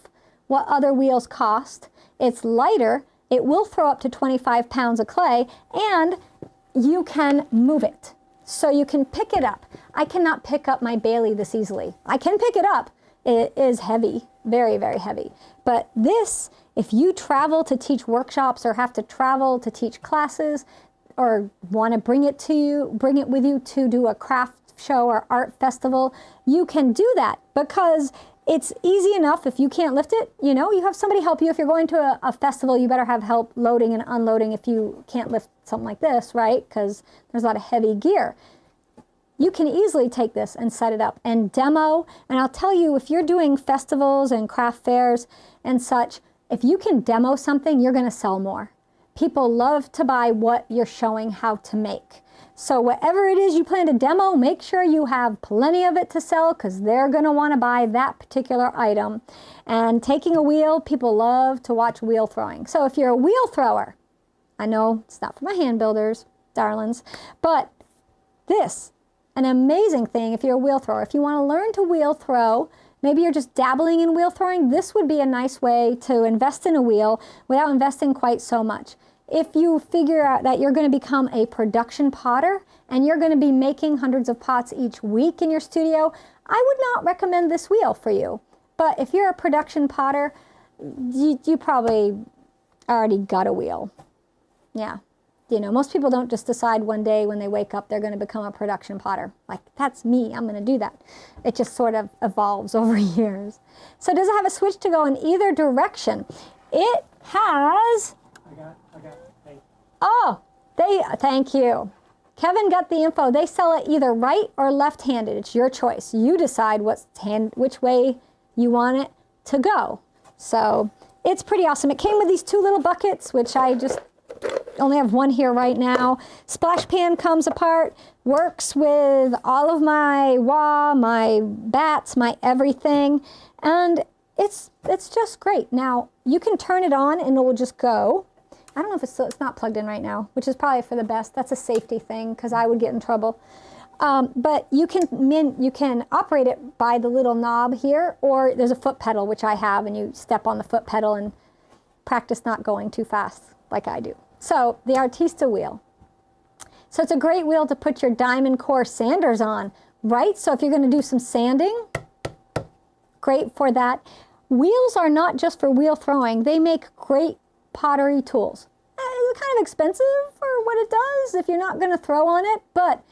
what other wheels cost. It's lighter. It will throw up to 25 pounds of clay, and you can move it. So you can pick it up. I cannot pick up my Bailey this easily. I can pick it up. It is heavy, very, very heavy. But this, if you travel to teach workshops or have to travel to teach classes or want to bring it with you to do a craft show or art festival, you can do that because it's easy enough. If you can't lift it, you know, you have somebody help you. If you're going to a festival, you better have help loading and unloading if you can't lift something like this, right? Because there's a lot of heavy gear. You can easily take this and set it up and demo. And I'll tell you, if you're doing festivals and craft fairs and such, if you can demo something, you're going to sell more. People love to buy what you're showing how to make. So whatever it is you plan to demo, make sure you have plenty of it to sell, because they're going to want to buy that particular item. And taking a wheel, people love to watch wheel throwing. So if you're a wheel thrower, I know it's not for my hand builders, darlings, but this, an amazing thing if you're a wheel thrower. If you want to learn to wheel throw, maybe you're just dabbling in wheel throwing, this would be a nice way to invest in a wheel without investing quite so much. If you figure out that you're going to become a production potter and you're going to be making hundreds of pots each week in your studio, I would not recommend this wheel for you. But if you're a production potter, you probably already got a wheel. Yeah. You know, most people don't just decide one day when they wake up they're going to become a production potter. Like, that's me, I'm going to do that. It just sort of evolves over years. So does it have a switch to go in either direction? It has... I got, hey. Oh, thank you. Kevin got the info. They sell it either right or left-handed. It's your choice. You decide which way you want it to go. So it's pretty awesome. It came with these two little buckets, which I just only have one here right now. Splash pan comes apart, works with all of my wah, my bats, my everything, and it's just great. Now, you can turn it on and it will just go. I don't know if it's not plugged in right now, which is probably for the best. That's a safety thing because I would get in trouble. But you can operate it by the little knob here, or there's a foot pedal, which I have, and you step on the foot pedal and practice not going too fast like I do. So the Artista wheel. So it's a great wheel to put your diamond core sanders on, right? So if you're going to do some sanding, great for that. Wheels are not just for wheel throwing. They make great pottery tools. It's kind of expensive for what it does if you're not going to throw on it, but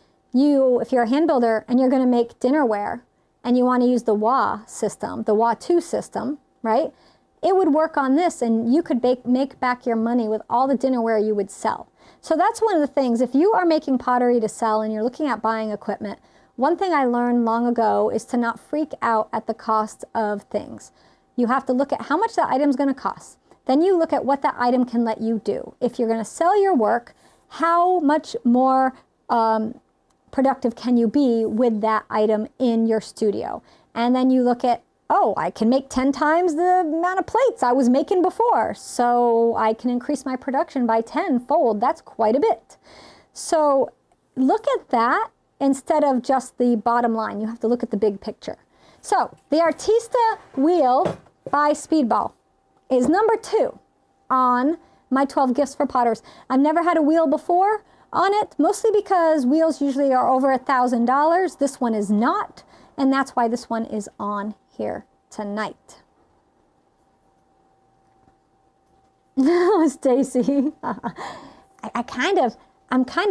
if you're a hand builder and you're going to make dinnerware and you want to use the WA system, the WA2 system, right? It would work on this, and you could make back your money with all the dinnerware you would sell. So that's one of the things. If you are making pottery to sell and you're looking at buying equipment, one thing I learned long ago is to not freak out at the cost of things. You have to look at how much that item's going to cost. Then you look at what that item can let you do. If you're going to sell your work, how much more productive can you be with that item in your studio? And then you look at, oh, I can make 10 times the amount of plates I was making before, so I can increase my production by 10-fold. That's quite a bit. So look at that instead of just the bottom line. You have to look at the big picture. So the Artista Wheel by Speedball is number 2 on my 12 gifts for potters. I've never had a wheel before on it, mostly because wheels usually are over $1,000. This one is not, and that's why this one is on here tonight. Stacy, I'm kind of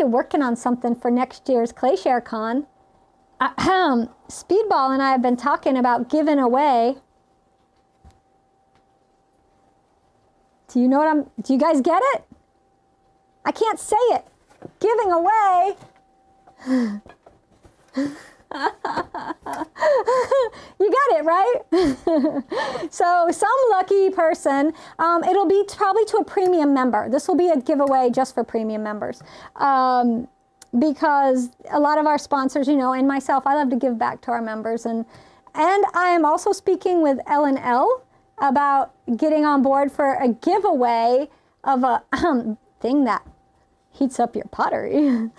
working on something for next year's ClayShare Con. Speedball and I have been talking about giving away. Do you know what do you guys get it? I can't say it. Giving away. You got it, right? So some lucky person, it'll be probably to a premium member. This will be a giveaway just for premium members. Because a lot of our sponsors, and myself, I love to give back to our members. And I am also speaking with L&L about getting on board for a giveaway of a thing that heats up your pottery. I don't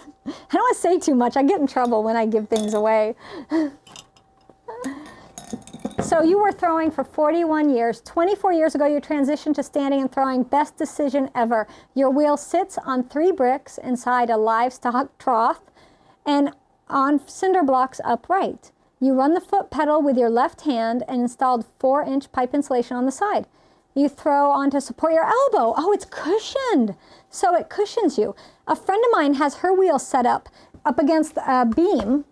want to say too much. I get in trouble when I give things away. So you were throwing for 41 years. 24 years ago, you transitioned to standing and throwing. Best decision ever. Your wheel sits on 3 bricks inside a livestock trough and on cinder blocks upright. You run the foot pedal with your left hand and installed 4-inch pipe insulation on the side. You throw on to support your elbow. Oh, it's cushioned. So it cushions you. A friend of mine has her wheel set up against a beam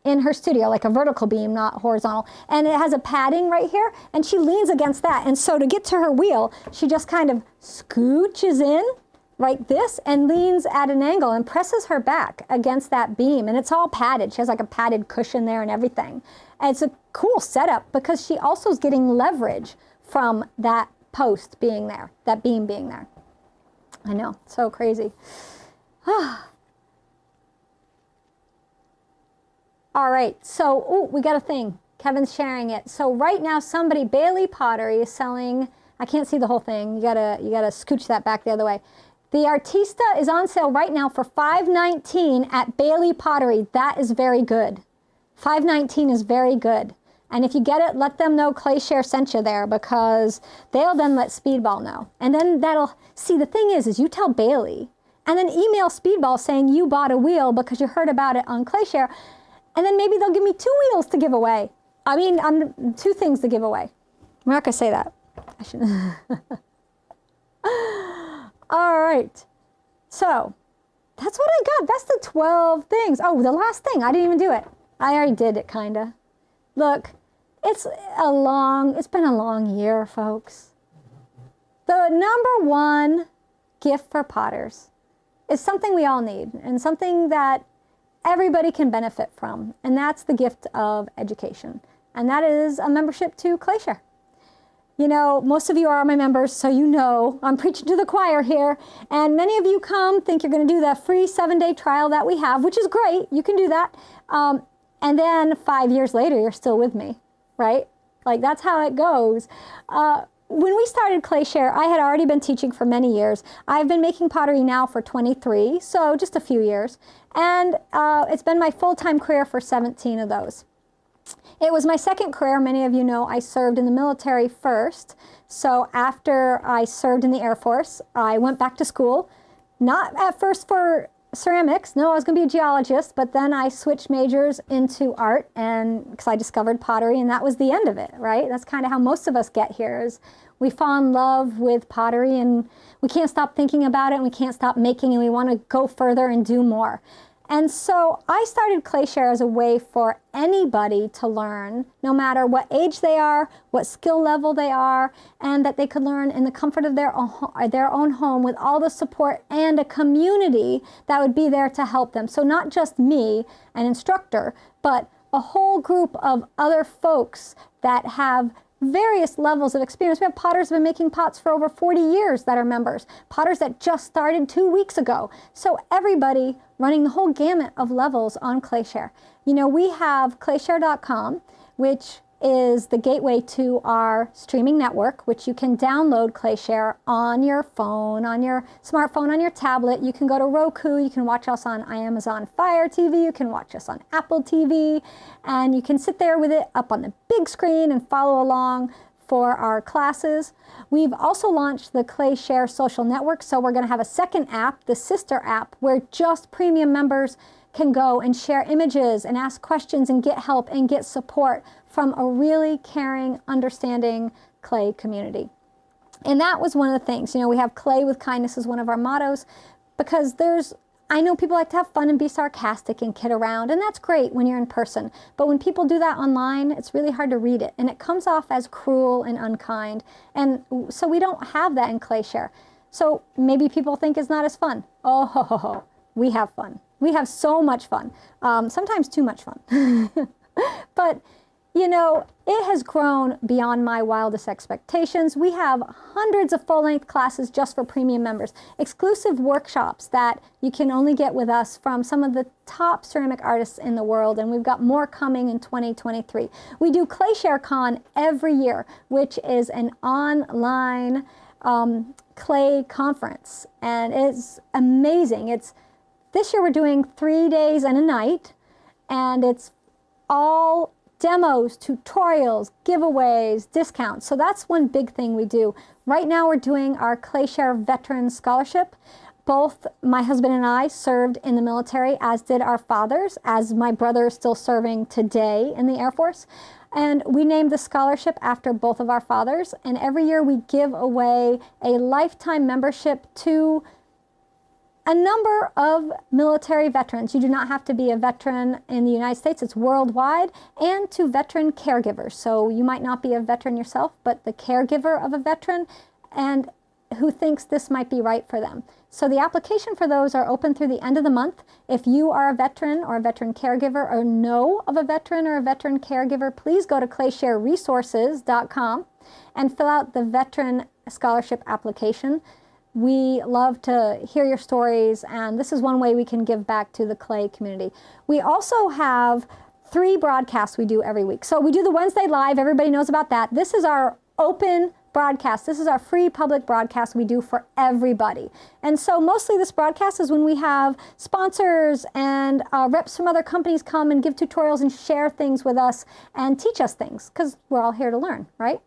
in her studio, like a vertical beam, not horizontal. And it has a padding right here, and she leans against that. And so to get to her wheel, she just kind of scooches in like this and leans at an angle and presses her back against that beam. And it's all padded. She has like a padded cushion there and everything. And it's a cool setup because she also is getting leverage from that post being there, that beam being there. I know, so crazy. All right, so we got a thing. Kevin's sharing it. So right now, Bailey Pottery is selling. I can't see the whole thing. You gotta scooch that back the other way. The Artista is on sale right now for $5.19 at Bailey Pottery. That is very good. $5.19 is very good. And if you get it, let them know ClayShare sent you there, because they'll then let Speedball know. And then see, the thing is you tell Bailey and then email Speedball saying you bought a wheel because you heard about it on ClayShare. And then maybe they'll give me 2 wheels to give away. I mean, 2 things to give away. I'm not gonna say that. I shouldn't. All right. So that's what I got. That's the 12 things. Oh, the last thing, I didn't even do it. I already did it, kinda. Look, it's been a long year, folks. The number 1 gift for potters is something we all need and something that everybody can benefit from, and that's the gift of education. And that is a membership to ClayShare. Most of you are my members, so I'm preaching to the choir here. And many of you think you're going to do the free 7-day trial that we have, which is great. You can do that. And then 5 years later, you're still with me, right? Like, that's how it goes. When we started ClayShare, I had already been teaching for many years. I've been making pottery now for 23, so just a few years. And it's been my full-time career for 17 of those. It was my second career. Many of you know I served in the military first. So after I served in the Air Force, I went back to school, not at first for ceramics. No, I was going to be a geologist, but then I switched majors into art, and because I discovered pottery, and that was the end of it, right? That's kind of how most of us get here, is we fall in love with pottery and we can't stop thinking about it, and we can't stop making, and we want to go further and do more. And so I started ClayShare as a way for anybody to learn, no matter what age they are, what skill level they are, and that they could learn in the comfort of their own home with all the support and a community that would be there to help them. So not just me, an instructor, but a whole group of other folks that have various levels of experience. We have potters who have been making pots for over 40 years that are members, potters that just started 2 weeks ago. So everybody running the whole gamut of levels on ClayShare. You know, we have ClayShare.com, which is the gateway to our streaming network, which you can download ClayShare on your phone, on your smartphone, on your tablet. You can go to Roku, you can watch us on Amazon Fire TV, you can watch us on Apple TV, and you can sit there with it up on the big screen and follow along for our classes. We've also launched the ClayShare social network, so we're going to have a second app, the sister app, where just premium members can go and share images and ask questions and get help and get support from a really caring, understanding clay community. And that was one of the things. You know, we have clay with kindness as one of our mottos, because I know people like to have fun and be sarcastic and kid around, and that's great when you're in person. But when people do that online, it's really hard to read it, and it comes off as cruel and unkind. And so we don't have that in ClayShare. So maybe people think it's not as fun. Oh, ho, ho, ho. We have fun. We have so much fun, sometimes too much fun. But, you know, it has grown beyond my wildest expectations. We have hundreds of full-length classes just for premium members, exclusive workshops that you can only get with us from some of the top ceramic artists in the world, and we've got more coming in 2023. We do ClayShare Con every year, which is an online clay conference, and it's amazing. This year we're doing 3 days and a night, and it's all demos, tutorials, giveaways, discounts. So that's one big thing we do. Right now we're doing our ClayShare Veteran Scholarship. Both my husband and I served in the military, as did our fathers, as my brother is still serving today in the Air Force. And we named the scholarship after both of our fathers. And every year we give away a lifetime membership to a number of military veterans. You do not have to be a veteran in the United States, it's worldwide, and to veteran caregivers. So you might not be a veteran yourself, but the caregiver of a veteran and who thinks this might be right for them. So the application for those are open through the end of the month. If you are a veteran or a veteran caregiver or know of a veteran or a veteran caregiver, please go to ClayShareResources.com and fill out the Veteran Scholarship application. We love to hear your stories, and this is one way we can give back to the clay community. We also have 3 broadcasts we do every week. So we do the Wednesday Live, everybody knows about that. This is our open broadcast. This is our free public broadcast we do for everybody. And so mostly this broadcast is when we have sponsors and reps from other companies come and give tutorials and share things with us and teach us things, because we're all here to learn, right?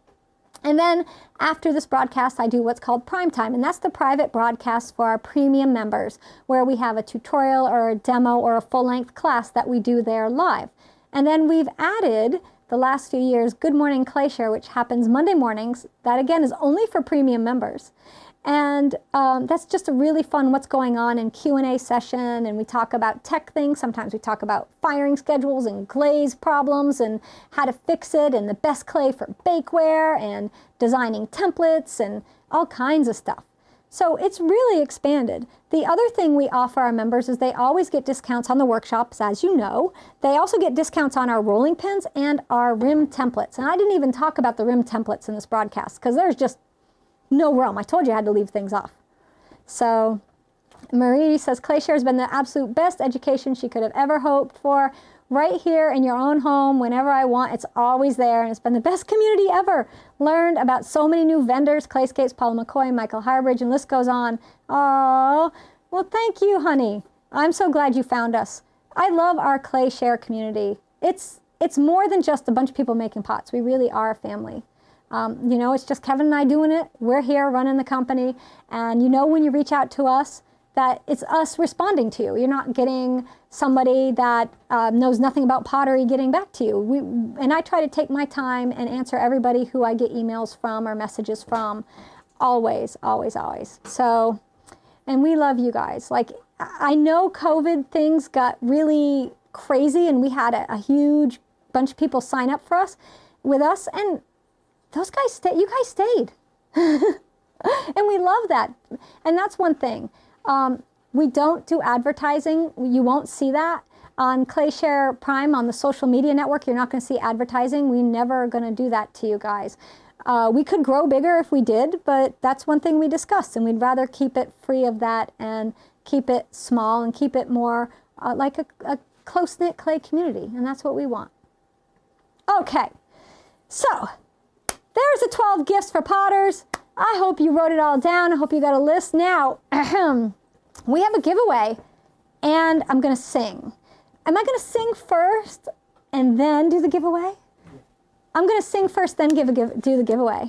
And then after this broadcast, I do what's called Prime Time, and that's the private broadcast for our premium members, where we have a tutorial or a demo or a full-length class that we do there live. And then we've added, the last few years, Good Morning ClayShare, which happens Monday mornings. That, again, is only for premium members. And that's just a really fun what's going on in Q&A session, and we talk about tech things. Sometimes we talk about firing schedules and glaze problems and how to fix it and the best clay for bakeware and designing templates and all kinds of stuff. So it's really expanded. The other thing we offer our members is they always get discounts on the workshops, as you know. They also get discounts on our rolling pins and our rim templates. And I didn't even talk about the rim templates in this broadcast because there's just no room. I told you I had to leave things off. So Marie says, ClayShare has been the absolute best education she could have ever hoped for. Right here in your own home, whenever I want, it's always there, and it's been the best community ever. Learned about so many new vendors, Clayscapes, Paula McCoy, Michael Harbridge, and list goes on. Oh, well, thank you, honey. I'm so glad you found us. I love our ClayShare community. It's more than just a bunch of people making pots. We really are a family. You know, it's just Kevin and I doing it. We're here running the company, and you know when you reach out to us that it's us responding to you. You're not getting somebody that knows nothing about pottery getting back to you. And I try to take my time and answer everybody who I get emails from or messages from, always, always, always. So, and we love you guys. Like, I know COVID things got really crazy, and we had a huge bunch of people sign up for us, with us, and those guys stayed. You guys stayed. And we love that. And that's one thing. We don't do advertising. You won't see that. On ClayShare Prime, on the social media network, you're not going to see advertising. We never are going to do that to you guys. We could grow bigger if we did, but that's one thing we discussed, and we'd rather keep it free of that and keep it small and keep it more like a close-knit clay community, and that's what we want. Okay, so there's the 12 gifts for potters. I hope you wrote it all down. I hope you got a list. Now, we have a giveaway, and I'm going to sing. Am I going to sing first and then do the giveaway? I'm going to sing first, then do the giveaway.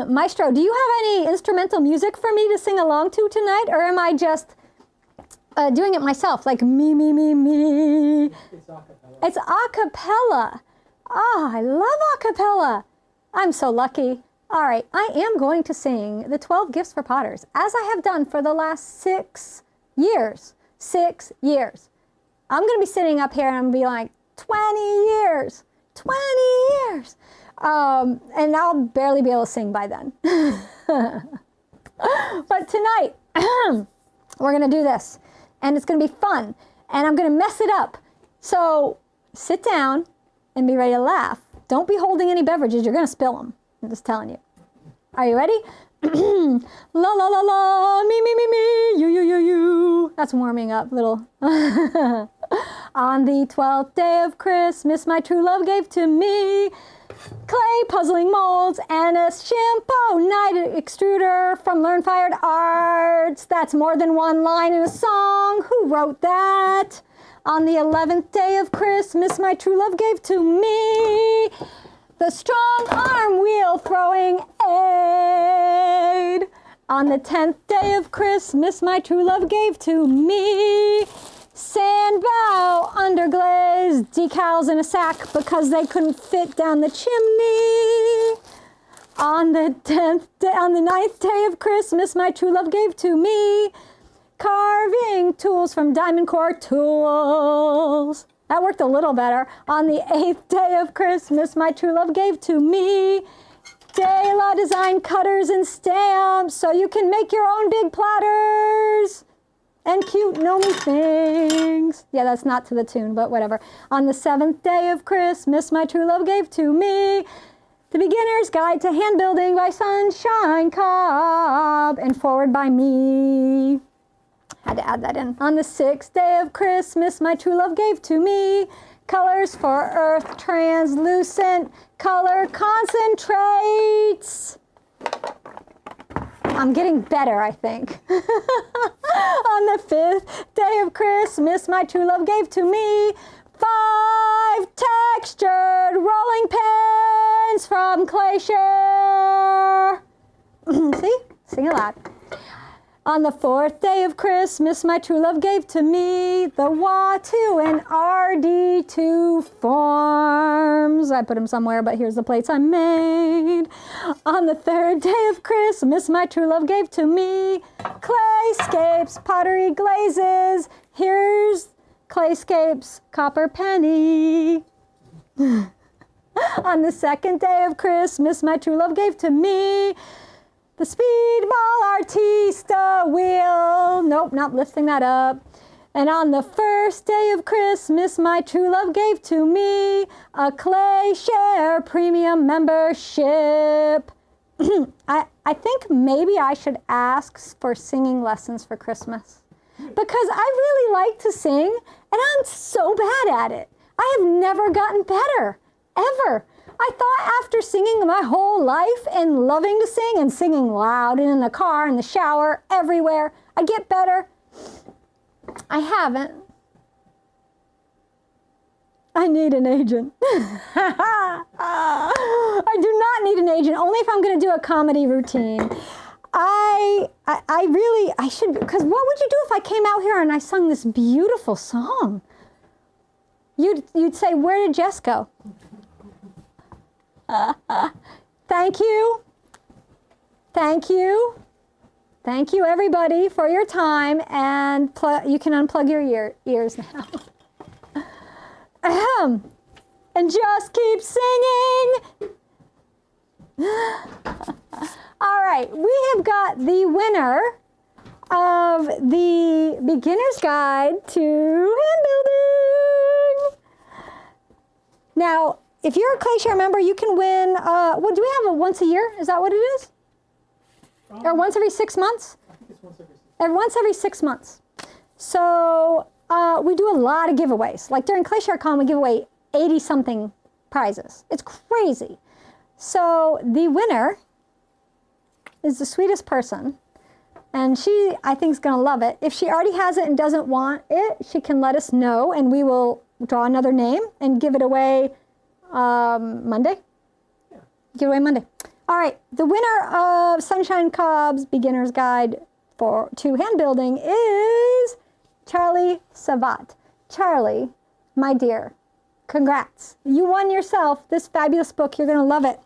Maestro, do you have any instrumental music for me to sing along to tonight, or am I just doing it myself, like me, me, me, me? It's a cappella. It's a cappella. Oh, I love a cappella. I'm so lucky. All right, I am going to sing the 12 Gifts for Potters, as I have done for the last 6 years. 6 years. I'm going to be sitting up here and I'm going to be like, 20 years, 20 years. And I'll barely be able to sing by then. But tonight, we're going to do this, and it's going to be fun, and I'm going to mess it up. So sit down and be ready to laugh. Don't be holding any beverages. You're going to spill them. I'm just telling you. Are you ready? La la la la, me me me me, you you you you. That's warming up, little. On the 12th day of Christmas, my true love gave to me clay puzzling molds and a shampoo knight extruder from Learn Fired Arts. That's more than one line in a song. Who wrote that? On the 11th day of Christmas, my true love gave to me the StrongArm wheel throwing aid. On the 10th day of Christmas, my true love gave to me Sandbau underglaze decals in a sack because they couldn't fit down the chimney. On the 9th day of Christmas, my true love gave to me carving tools from Diamond Core Tools. That worked a little better. On the 8th day of Christmas, my true love gave to me De La Design cutters and stamps so you can make your own big platters and cute gnomey things. Yeah, that's not to the tune, but whatever. On the 7th day of Christmas, my true love gave to me The Beginner's Guide to Hand Building by Sunshine Cobb and forward by me. Had to add that in. On the 6th day of Christmas, my true love gave to me Colors for Earth Translucent Color Concentrates. I'm getting better, I think. On the 5th day of Christmas, my true love gave to me 5 textured rolling pins from ClayShare. See? Sing it loud. On the 4th day of Christmas, my true love gave to me the WA2 and RD2 forms. I put them somewhere, but here's the plates I made. On the 3rd day of Christmas, my true love gave to me Clayscapes Pottery Glazes. Here's Clayscapes Copper Penny. On the 2nd day of Christmas, my true love gave to me the Speedball Artista Wheel. Nope, not lifting that up. And on the 1st day of Christmas, my true love gave to me a ClayShare premium membership. I think maybe I should ask for singing lessons for Christmas, because I really like to sing and I'm so bad at it. I have never gotten better, ever. I thought after singing my whole life and loving to sing and singing loud and in the car, in the shower, everywhere, I'd get better. I haven't. I need an agent. I do not need an agent, only if I'm going to do a comedy routine. I should, because what would you do if I came out here and I sung this beautiful song? You'd say, where did Jess go? Thank you. Thank you. Thank you, everybody, for your time. And you can unplug your ears now. Ahem. And just keep singing. All right, we have got the winner of the Beginner's Guide to Hand Building. Now, if you're a ClayShare member, you can win, do we have a once a year? Is that what it is? Or once every 6 months? I think it's once every 6 months. Once every 6 months. So we do a lot of giveaways. Like during ClayShareCon, we give away 80-something prizes. It's crazy. So the winner is the sweetest person. And she, I think, is going to love it. If she already has it and doesn't want it, she can let us know, and we will draw another name and give it away Monday. Yeah. Give it away Monday. All right. The winner of Sunshine Cobbs Beginner's Guide to Hand Building is Charlie Savat. Charlie, my dear, congrats. You won yourself this fabulous book. You're going to love it.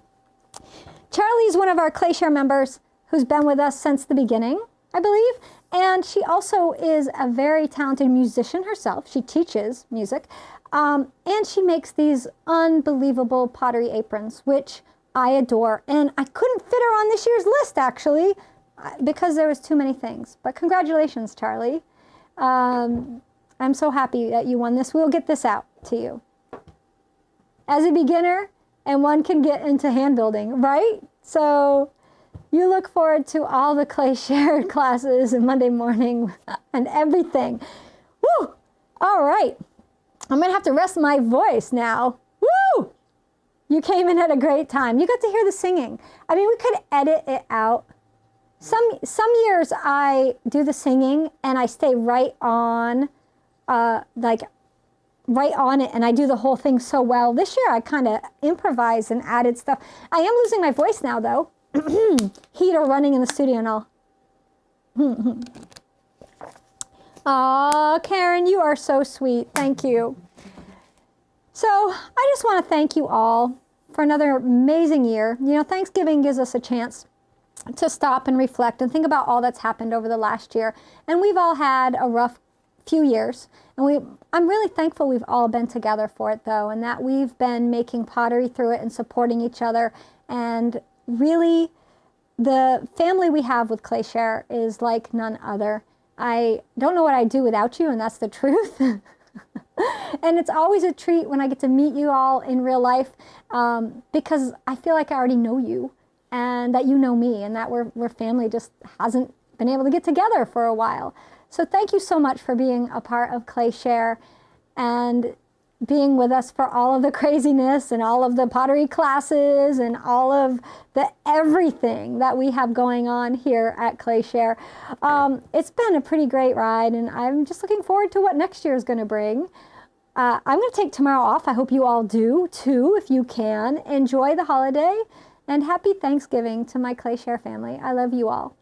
Charlie is one of our ClayShare members who's been with us since the beginning, I believe. And she also is a very talented musician herself. She teaches music. And she makes these unbelievable pottery aprons, which I adore. And I couldn't fit her on this year's list, actually, because there was too many things. But congratulations, Charlie. I'm so happy that you won this. We'll get this out to you. As a beginner, and one can get into hand building, right? So you look forward to all the ClayShare classes and Monday morning and everything. Woo! All right. I'm going to have to rest my voice now. Woo! You came in at a great time. You got to hear the singing. I mean, we could edit it out. Some years I do the singing and I stay right on, right on it, and I do the whole thing so well. This year I kind of improvised and added stuff. I am losing my voice now, though. Heater running in the studio and all. Aw, Karen, you are so sweet. Thank you. So I just want to thank you all for another amazing year. You know, Thanksgiving gives us a chance to stop and reflect and think about all that's happened over the last year. And we've all had a rough few years. And I'm really thankful we've all been together for it, though, and that we've been making pottery through it and supporting each other. And really, the family we have with ClayShare is like none other. I don't know what I'd do without you, and that's the truth. And it's always a treat when I get to meet you all in real life, because I feel like I already know you, and that you know me, and that we're family, just hasn't been able to get together for a while. So thank you so much for being a part of ClayShare and being with us for all of the craziness and all of the pottery classes and all of the everything that we have going on here at ClayShare. It's been a pretty great ride, and I'm just looking forward to what next year is going to bring. I'm going to take tomorrow off. I hope you all do too, if you can. Enjoy the holiday, and happy Thanksgiving to my ClayShare family. I love you all.